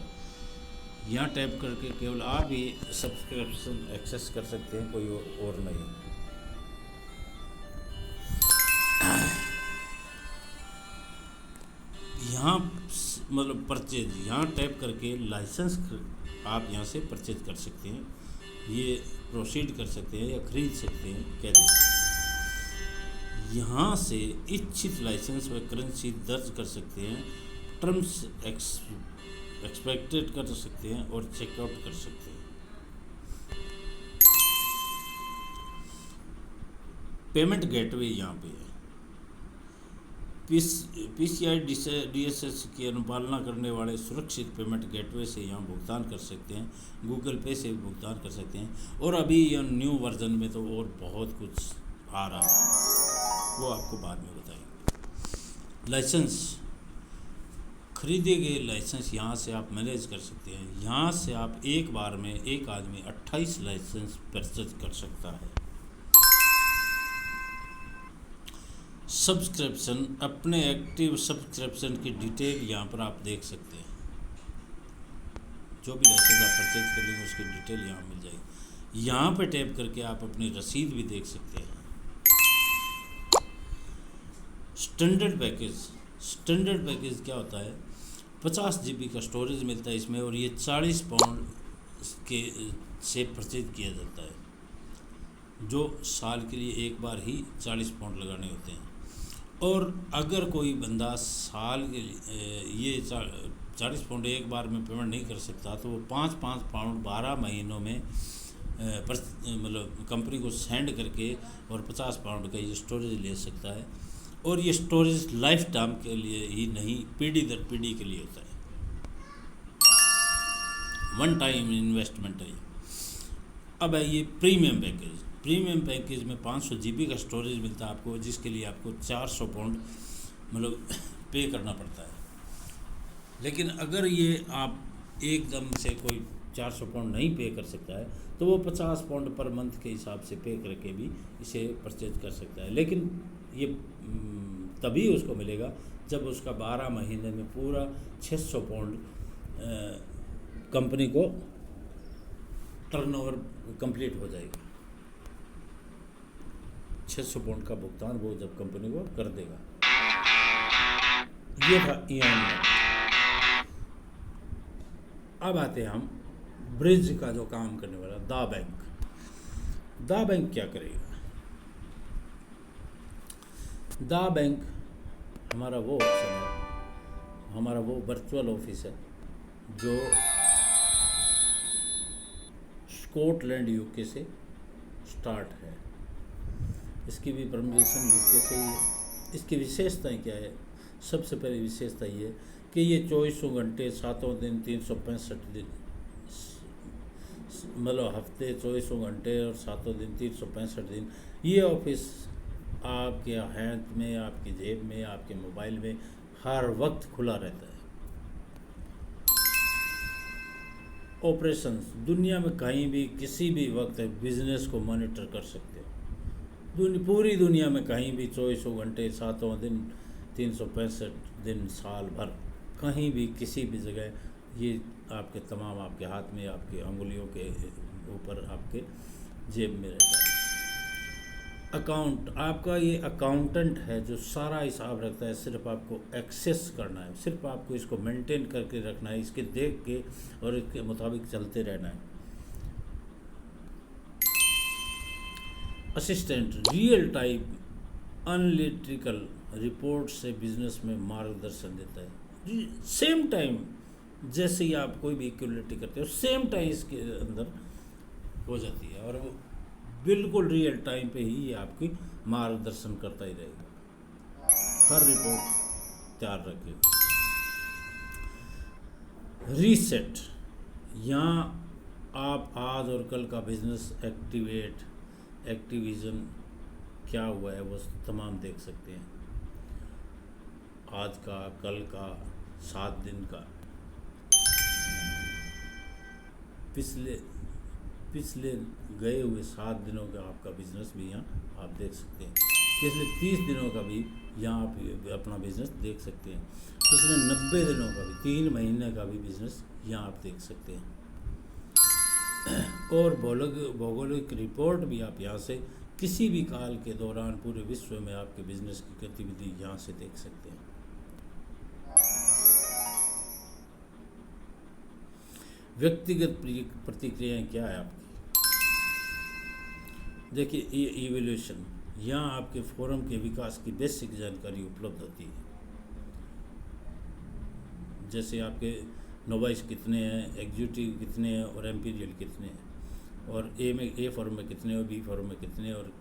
यहाँ टैप करके केवल आप ही सब्सक्रिप्शन एक्सेस कर सकते हैं, कोई और नहीं। यहाँ मतलब परचेज, यहाँ टैप करके लाइसेंस आप यहाँ से परचेज कर सकते हैं, ये प्रोसीड कर सकते हैं या खरीद सकते हैं, कह दें। यहाँ से इच्छित लाइसेंस व करेंसी दर्ज कर सकते हैं, टर्म्स एक्सपेक्टेड कर सकते हैं और चेकआउट कर सकते हैं। पेमेंट गेटवे यहाँ पे है। PCI DSS की अनुपालना करने वाले सुरक्षित पेमेंट गेटवे से यहाँ भुगतान कर सकते हैं, गूगल पे से भुगतान कर सकते हैं। और अभी यह न्यू वर्जन में तो और बहुत कुछ आ रहा है, वो आपको बाद में बताएंगे। लाइसेंस, खरीदे गए लाइसेंस यहाँ से आप मैनेज कर सकते हैं। यहाँ से आप एक बार में एक आदमी 28 लाइसेंस परचेज कर सकता है। सब्सक्रिप्शन, अपने एक्टिव सब्सक्रिप्शन की डिटेल यहाँ पर आप देख सकते हैं। जो भी लाइसेंस आप परचेज कर लेंगे उसकी डिटेल यहाँ मिल जाएगी। यहाँ पे टैप करके आप अपनी रसीद भी देख सकते हैं। स्टैंडर्ड पैकेज क्या होता है? 50 GB का स्टोरेज मिलता है इसमें, और ये 40 पाउंड के से परचेज किया जाता है, जो साल के लिए एक बार ही 40 पाउंड लगाने होते हैं। और अगर कोई बंदा साल के लिए ये 40 पाउंड एक बार में पेमेंट नहीं कर सकता, तो वो 5-5 पाउंड 12 महीनों में मतलब कंपनी को सेंड करके और 50 पाउंड का ये स्टोरेज ले सकता है। और ये स्टोरेज लाइफ टाइम के लिए ही नहीं, पीढ़ी दर पीढ़ी के लिए होता है। वन टाइम इन्वेस्टमेंट है। अब है ये प्रीमियम पैकेज में 500 GB का स्टोरेज मिलता है आपको, जिसके लिए आपको 400 पाउंड मतलब पे करना पड़ता है। लेकिन अगर ये आप एकदम से कोई 400 पाउंड नहीं पे कर सकता है, तो वो 50 पाउंड पर मंथ के हिसाब से पे करके भी इसे परचेज कर सकता है। लेकिन ये तभी उसको मिलेगा जब उसका 12 महीने में पूरा 600 पाउंड कंपनी को टर्नओवर कंप्लीट हो जाएगा। 600 पाउंड का भुगतान वो जब कंपनी को कर देगा। ये था ईएम। अब आते हैं हम ब्रिज का जो काम करने वाला दा बैंक क्या करेगा? दा बैंक हमारा वो ऑप्शन है, हमारा वो वर्चुअल ऑफिस है जो स्कॉटलैंड यूके से स्टार्ट है। इसकी भी परमिशन यूके से ही है। इसकी विशेषताएं क्या है? सबसे पहली विशेषता ये है कि ये 24 घंटे 7 दिन 365 दिन, मतलब हफ्ते 24 घंटे और 7 दिन 365 दिन ये ऑफिस आपके हाथ में, आपकी जेब में, आपके मोबाइल में हर वक्त खुला रहता है। ऑपरेशंस, दुनिया में कहीं भी किसी भी वक्त बिजनेस को मॉनिटर कर सकते हो। पूरी दुनिया में कहीं भी 24 घंटे 7 दिन 365 दिन साल भर कहीं भी किसी भी जगह ये आपके तमाम आपके हाथ में, आपके अंगुलियों के ऊपर, आपके जेब में रहता है। अकाउंट, आपका ये अकाउंटेंट है जो सारा हिसाब रखता है। सिर्फ आपको एक्सेस करना है, सिर्फ आपको इसको मेंटेन करके रखना है, इसके देख के और इसके मुताबिक चलते रहना है। Assistant, real time analytical report से बिजनेस में मार्गदर्शन देता है। सेम टाइम जैसे ही आप कोई भी एक्टिविटी करते हो, सेम टाइम इसके अंदर हो जाती है, और वो बिल्कुल रियल टाइम पे ही ये आपकी मार्गदर्शन करता ही रहेगा। हर रिपोर्ट तैयार रखें। रीसेट, यहाँ आप आज और कल का बिजनेस एक्टिविजन क्या हुआ है वो तमाम देख सकते हैं। आज का, कल का, 7 दिन का, पिछले गए हुए 7 दिनों का आपका बिजनेस भी यहाँ आप देख सकते हैं। पिछले 30 दिनों का भी यहाँ आप अपना बिजनेस देख सकते हैं। पिछले 90 दिनों का भी, 3 महीने का भी बिजनेस यहाँ आप देख सकते हैं। और भौगोलिक रिपोर्ट भी आप यहाँ से किसी भी काल के दौरान पूरे विश्व में आपके बिजनेस की गतिविधि यहाँ से देख सकते हैं। व्यक्तिगत प्रतिक्रियाएं क्या है आपकी? देखिए, ये इवोल्यूशन, यहाँ आपके फोरम के विकास की बेसिक जानकारी उपलब्ध होती है। जैसे आपके नोवाइस कितने हैं, एग्जीक्यूटिव कितने हैं और एम्पीरियल कितने हैं, और ए फोरम में कितने और बी फोरम में कितने और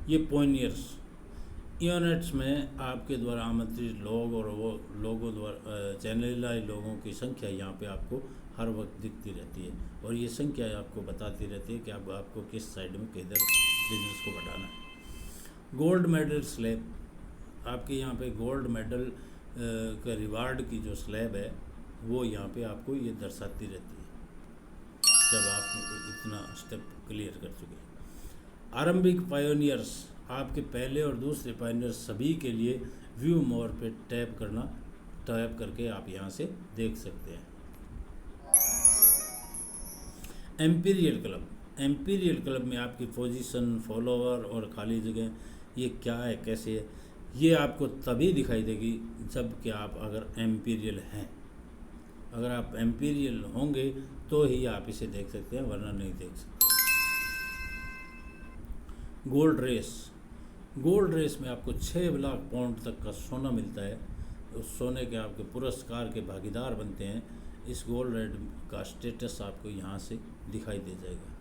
ये पॉइनियर्स यूनिट्स में आपके द्वारा आमंत्रित लोग और वो लोगों द्वारा चैनलाइज लोगों की संख्या यहाँ पे आपको हर वक्त दिखती रहती है, और ये संख्या आपको बताती रहती है कि आपको किस साइड में किधर बिजनेस को बढ़ाना है। गोल्ड मेडल स्लैब, आपके यहाँ पे गोल्ड मेडल का रिवार्ड की जो स्लैब है वो यहाँ पे आपको ये दर्शाती रहती है जब आप इतना स्टेप क्लियर कर चुके हैं। आरंभिक पायोनियर्स, आपके पहले और दूसरे पायोनियर्स सभी के लिए व्यू मोर पे टैप करके आप यहाँ से देख सकते हैं। एम्पीरियल क्लब में आपकी पोजीशन, फॉलोवर और खाली जगह ये क्या है, कैसे है, ये आपको तभी दिखाई देगी जब कि आप अगर एम्पीरियल हैं। अगर आप एम्पीरियल होंगे तो ही आप इसे देख सकते हैं, वरना नहीं देख सकते। गोल्ड रेस में आपको 6 लाख पाउंड तक का सोना मिलता है। उस सोने के आपके पुरस्कार के भागीदार बनते हैं। इस गोल्ड रेड का स्टेटस आपको यहाँ से दिखाई दे जाएगा।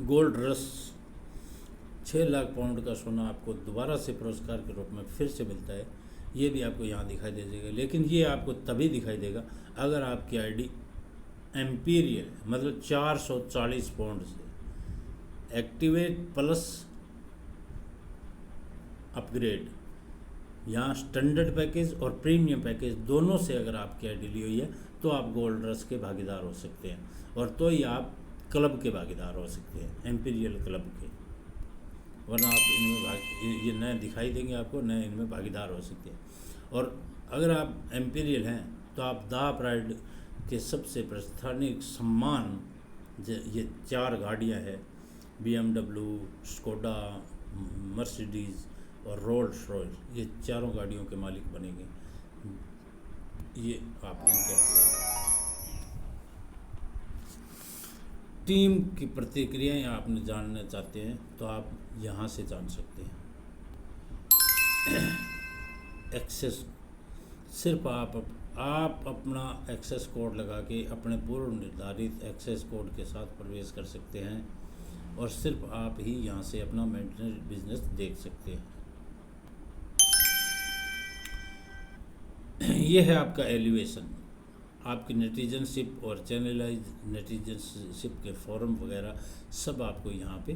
गोल्ड रश, 6 लाख पाउंड का सोना आपको दोबारा से पुरस्कार के रूप में फिर से मिलता है। ये भी आपको यहाँ दिखाई दे जाएगा, लेकिन ये आपको तभी दिखाई देगा अगर आपकी आईडी एम्पीरियल मतलब 440 पाउंड से एक्टिवेट प्लस अपग्रेड, यहाँ स्टैंडर्ड पैकेज और प्रीमियम पैकेज दोनों से अगर आपकी आईडी ली हुई है तो आप गोल्ड रश के भागीदार हो सकते हैं, और तो ही आप क्लब के भागीदार हो सकते हैं, एम्पीरियल क्लब के, वरना आप इनमें ये नए दिखाई देंगे आपको, नए इनमें भागीदार हो सकते हैं। और अगर आप एम्पीरियल हैं तो आप दा प्राइड के सबसे प्रास्थानिक सम्मान ये 4 गाड़ियां हैं, BMW, स्कोडा, मर्सिडीज़ और रोल्स रॉयस, ये 4 गाड़ियों के मालिक बनेंगे। ये आप इनके हकदार। टीम की प्रतिक्रियाएं आपने जानना चाहते हैं तो आप यहाँ से जान सकते हैं। एक्सेस, सिर्फ आप अपना एक्सेस कोड लगा के अपने पूर्व निर्धारित एक्सेस कोड के साथ प्रवेश कर सकते हैं, और सिर्फ आप ही यहाँ से अपना मेंटेनेंस बिजनेस देख सकते हैं। ये है आपका एलिवेशन, आपकी नेटिजनशिप और चैनलाइज नेटिजनशिप के फॉरम वगैरह सब आपको यहाँ पे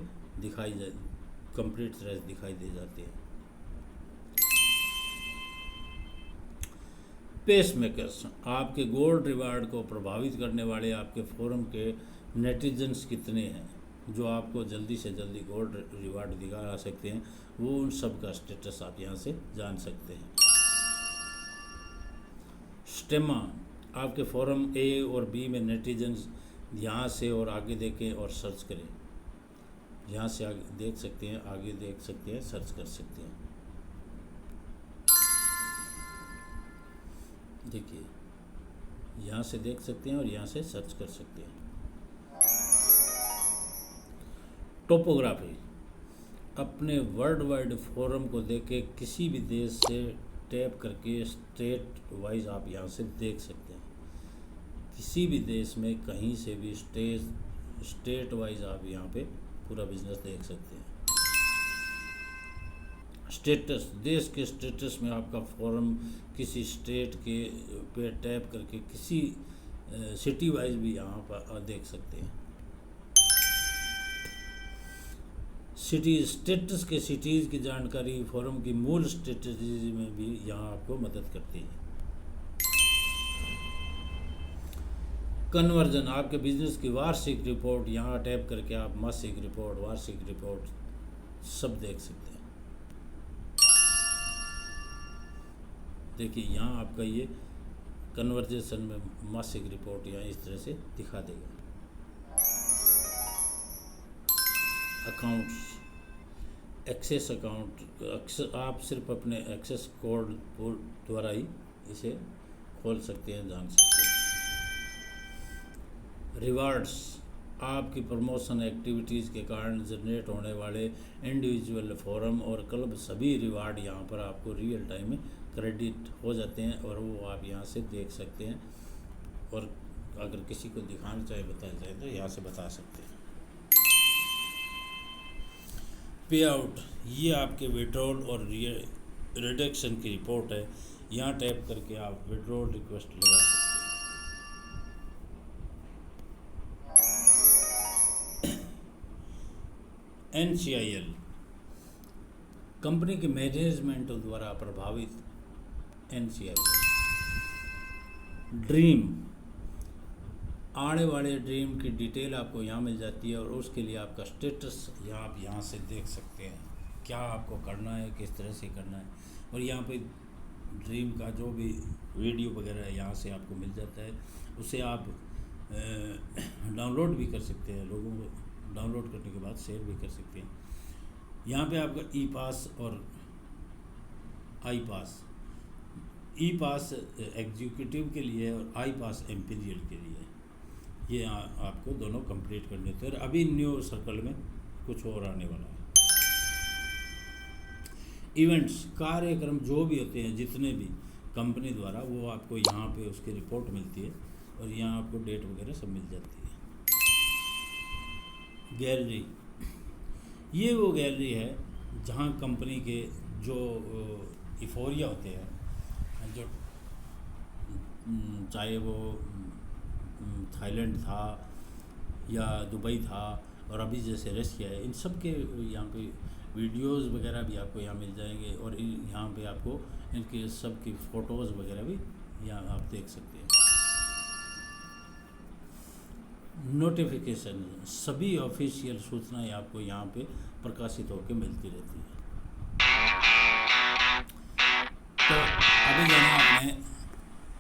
कंप्लीट तरह दिखाई दे जाते हैं। पेस मेकर्स, आपके गोल्ड रिवार्ड को प्रभावित करने वाले आपके फोरम के नेटिजन्स कितने हैं जो आपको जल्दी से जल्दी गोल्ड रिवार्ड दिखा सकते हैं, वो उन सब का स्टेटस आप यहाँ से जान सकते हैं। स्टेमा, आपके फोरम ए और बी में नेटिजन्स यहाँ से और आगे देखें और सर्च करें, यहाँ से आगे देख सकते हैं, आगे देख सकते हैं, सर्च कर सकते हैं। देखिए यहाँ से देख सकते हैं और यहाँ से सर्च कर सकते हैं। टोपोग्राफी, अपने वर्ल्ड वाइड फोरम को देखे किसी भी देश से टैप करके स्टेट वाइज आप यहाँ से देख सकते हैं। किसी भी देश में कहीं से भी स्टेट वाइज आप यहाँ पे पूरा बिजनेस देख सकते हैं। स्टेटस, देश के स्टेटस में आपका फोरम किसी स्टेट के पे टैप करके किसी सिटी वाइज भी यहाँ पर देख सकते हैं। सिटी स्टेटस के सिटीज़ की जानकारी फोरम की मूल स्ट्रेटजी में भी यहाँ आपको मदद करती है। कन्वर्जन, आपके बिजनेस की वार्षिक रिपोर्ट, यहाँ टैप करके आप मासिक रिपोर्ट, वार्षिक रिपोर्ट सब देख सकते हैं। देखिए यहाँ आपका ये कन्वर्जेशन में मासिक रिपोर्ट यहाँ इस तरह से दिखा देगा। अकाउंट्स, एक्सेस अकाउंट, आप सिर्फ अपने एक्सेस कोड द्वारा ही इसे खोल सकते हैं, जान सकते हैं। रिवार्ड्स, आपकी प्रमोशन एक्टिविटीज़ के कारण जनरेट होने वाले इंडिविजुअल फोरम और क्लब सभी रिवार्ड यहाँ पर आपको रियल टाइम में क्रेडिट हो जाते हैं और वो आप यहाँ से देख सकते हैं। और अगर किसी को दिखाना चाहे बताया जाए तो यहाँ से बता सकते हैं। पे आउट, ये आपके विड्रॉल और रिडक्शन की रिपोर्ट है। यहाँ टैप करके आप विड्रॉल रिक्वेस्ट लगा सकते हैं। NCIL, कंपनी के मैनेजमेंट द्वारा प्रभावित NCIL। ड्रीम, आने वाले ड्रीम की डिटेल आपको यहाँ मिल जाती है और उसके लिए आपका स्टेटस आप यहाँ से देख सकते हैं, क्या आपको करना है, किस तरह से करना है। और यहाँ पे ड्रीम का जो भी वीडियो वगैरह है यहाँ से आपको मिल जाता है, उसे आप डाउनलोड भी कर सकते हैं, लोगों को डाउनलोड करने के बाद शेयर भी कर सकते हैं। यहाँ पे आपका ई पास और आई पास, ई पास एग्जीक्यूटिव के लिए और आई पास एम्पीरियल के लिए, ये आपको दोनों कंप्लीट करने थे। और अभी न्यू सर्कल में कुछ और आने वाला है। इवेंट्स, कार्यक्रम जो भी होते हैं जितने भी कंपनी द्वारा, वो आपको यहाँ पे उसकी रिपोर्ट मिलती है और यहाँ आपको डेट वगैरह सब मिल जाती है। गैलरी, ये वो गैलरी है जहाँ कंपनी के जो इफोरिया होते हैं, जो चाहे वो थाईलैंड था या दुबई था और अभी जैसे रशिया है, इन सब के यहाँ पे वीडियोस वगैरह भी आपको यहाँ मिल जाएंगे और यहाँ पे आपको इनके सब की फ़ोटोज़ वगैरह भी यहाँ आप देख सकते हैं। नोटिफिकेशन, सभी ऑफिशियल सूचनाएं आपको यहाँ पे प्रकाशित होकर मिलती रहती है। तो अभी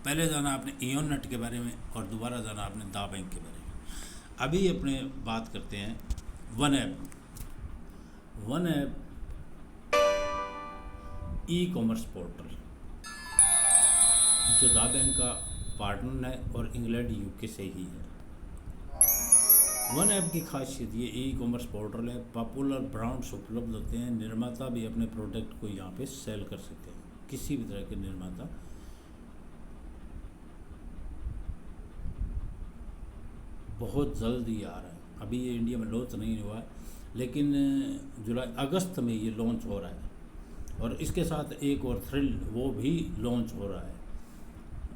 पहले जाना आपने इयोन नेट के बारे में और दोबारा जाना आपने दा बैंक के बारे में। अभी अपने बात करते हैं one app. One app e commerce portal जो दा बैंक का पार्टनर है और इंग्लैंड यूके से ही है। वन ऐप की खासियत ये ई कॉमर्स पोर्टल है, पॉपुलर ब्रांड्स उपलब्ध होते हैं, निर्माता भी अपने प्रोडक्ट को यहाँ पे सेल कर सकते हैं, किसी भी तरह के निर्माता। बहुत जल्द ही आ रहा है, अभी ये इंडिया में लॉन्च नहीं हुआ है, लेकिन जुलाई अगस्त में ये लॉन्च हो रहा है और इसके साथ एक और थ्रिल वो भी लॉन्च हो रहा है।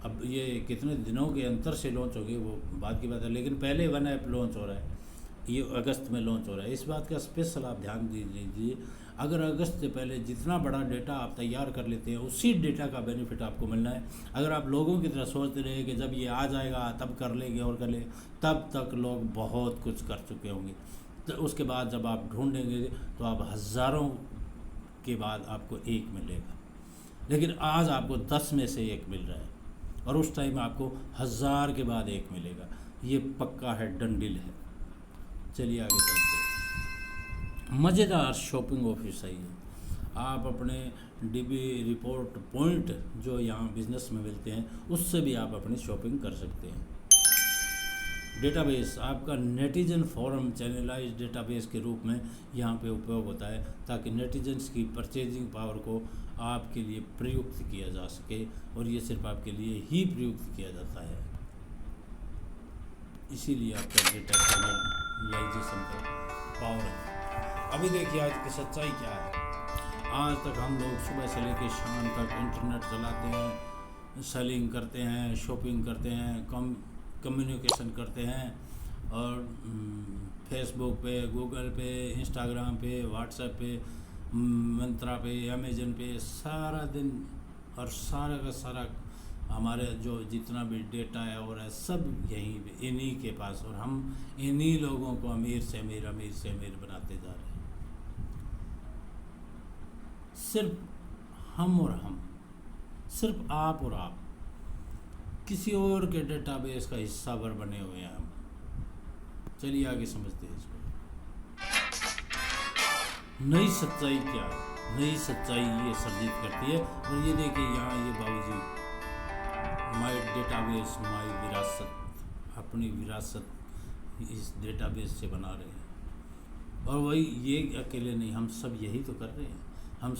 अब ये कितने दिनों के अंतर से लॉन्च होगी वो बात की बात है, लेकिन पहले वन ऐप लॉन्च हो रहा है, ये अगस्त में लॉन्च हो रहा है। इस बात का स्पेशल आप ध्यान दे लीजिए, अगर अगस्त से पहले जितना बड़ा डेटा आप तैयार कर लेते हैं उसी डेटा का बेनिफिट आपको मिलना है। अगर आप लोगों की तरह सोचते रहे कि जब ये आ जाएगा तब कर लेंगे और कर लेंगे, तब तक लोग बहुत कुछ कर चुके होंगे। तो उसके बाद जब आप ढूंढेंगे तो आप हज़ारों के बाद आपको एक मिलेगा, लेकिन आज आपको 10 में से एक मिल रहा है और उस टाइम आपको 1000 के बाद एक मिलेगा। ये पक्का है, डन डील है। चलिए आगे चलते हैं। मज़ेदार शॉपिंग ऑफिस है ये। आप अपने डीबी रिपोर्ट पॉइंट जो यहाँ बिजनेस में मिलते हैं उससे भी आप अपनी शॉपिंग कर सकते हैं। डेटाबेस, आपका नेटिजन फोरम चैनलाइज डेटाबेस के रूप में यहाँ पे उपयोग होता है ताकि नेटिजन्स की परचेजिंग पावर को आपके लिए प्रयुक्त किया जा सके और ये सिर्फ आपके लिए ही प्रयुक्त किया जाता है, इसीलिए आपका डेटा चैनलाइजेशन का पावर है। अभी देखिए आज की सच्चाई क्या है। आज तक हम लोग सुबह से लेकर शाम तक इंटरनेट चलाते हैं, सेलिंग करते हैं, शॉपिंग करते हैं, कम्युनिकेशन करते हैं और फेसबुक पे, गूगल पे, इंस्टाग्राम पे, व्हाट्सएप पे, मंत्रा पे, अमेजन पे सारा दिन और सारा का सारा हमारे जो जितना भी डेटा है और है सब यहीं पे इन्हीं के पास, और हम इन्हीं लोगों को अमीर से अमीर, अमीर से अमीर बनाते जा रहे हैं। सिर्फ हम और हम, सिर्फ आप और आप, किसी और के डेटाबेस का हिस्सा भर बने हुए हैं हम। चलिए आगे समझते हैं इसको। नई सच्चाई क्या है? नई सच्चाई ये सर्जित करती है और ये देखिए यहाँ ये बाबूजी माई डेटाबेस, माई विरासत, अपनी विरासत इस डेटाबेस से बना रहे हैं। और वही ये अकेले नहीं, हम सब यही तो कर रहे हैं। हम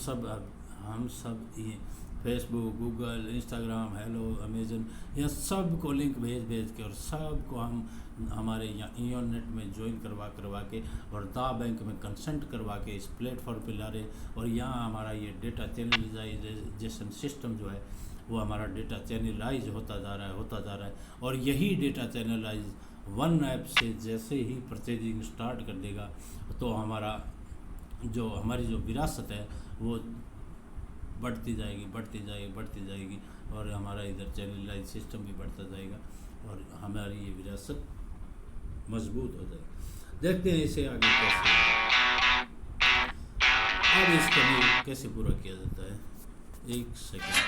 सब ये Facebook, Google, Instagram, hello, Amazon, यह सब को लिंक भेज भेज के और सबको हम हमारे यहाँ इंटरनेट में ज्वाइन करवा के और दा बैंक में कंसेंट करवा के इस प्लेटफॉर्म पे ला रहे। और यहाँ हमारा ये डेटा चैनलाइजेशन सिस्टम जो है वो हमारा डेटा चैनलाइज होता जा रहा है। और यही डेटा चैनलाइज वन ऐप से जैसे ही परचेजिंग स्टार्ट कर देगा तो हमारी जो विरासत है वो बढ़ती जाएगी और हमारा इधर चैनलाइज सिस्टम भी बढ़ता जाएगा और हमारी ये विरासत मजबूत हो जाएगी। देखते हैं इसे आगे कैसे, अब इसका भी कैसे पूरा किया जाता है। एक सेकंड,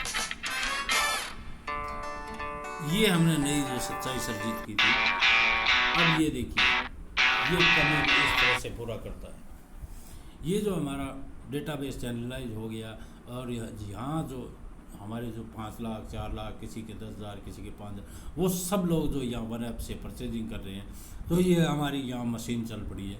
ये हमने नई जो सच्चाई सर्जित की थी, अब ये देखिए ये कमेंट इस तरह से पूरा करता है। ये जो हमारा डेटाबेस चैनलाइज हो गया और यहाँ जो हमारे जो 5 लाख 4 लाख, किसी के 10,000, किसी के 5,000, वो सब लोग जो यहाँ वन ऐप से परचेजिंग कर रहे हैं, तो ये हमारी यहाँ मशीन चल पड़ी है।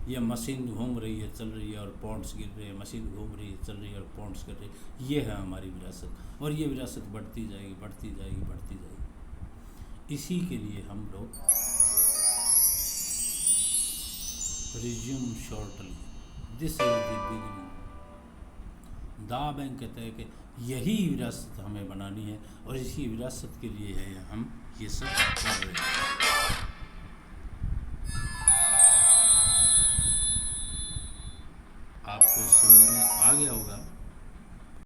ये मशीन घूम रही है, चल रही है और पॉइंट्स गिर रहे हैं, मशीन घूम रही है, चल रही है और पॉइंट्स गिर रही है। ये है हमारी विरासत और ये विरासत बढ़ती जाएगी। इसी के लिए हम लोग resume shortly, this is the beginning. दा बैंक कहता है कि यही विरासत हमें बनानी है और इसी विरासत के लिए है हम ये सब कर रहे हैं।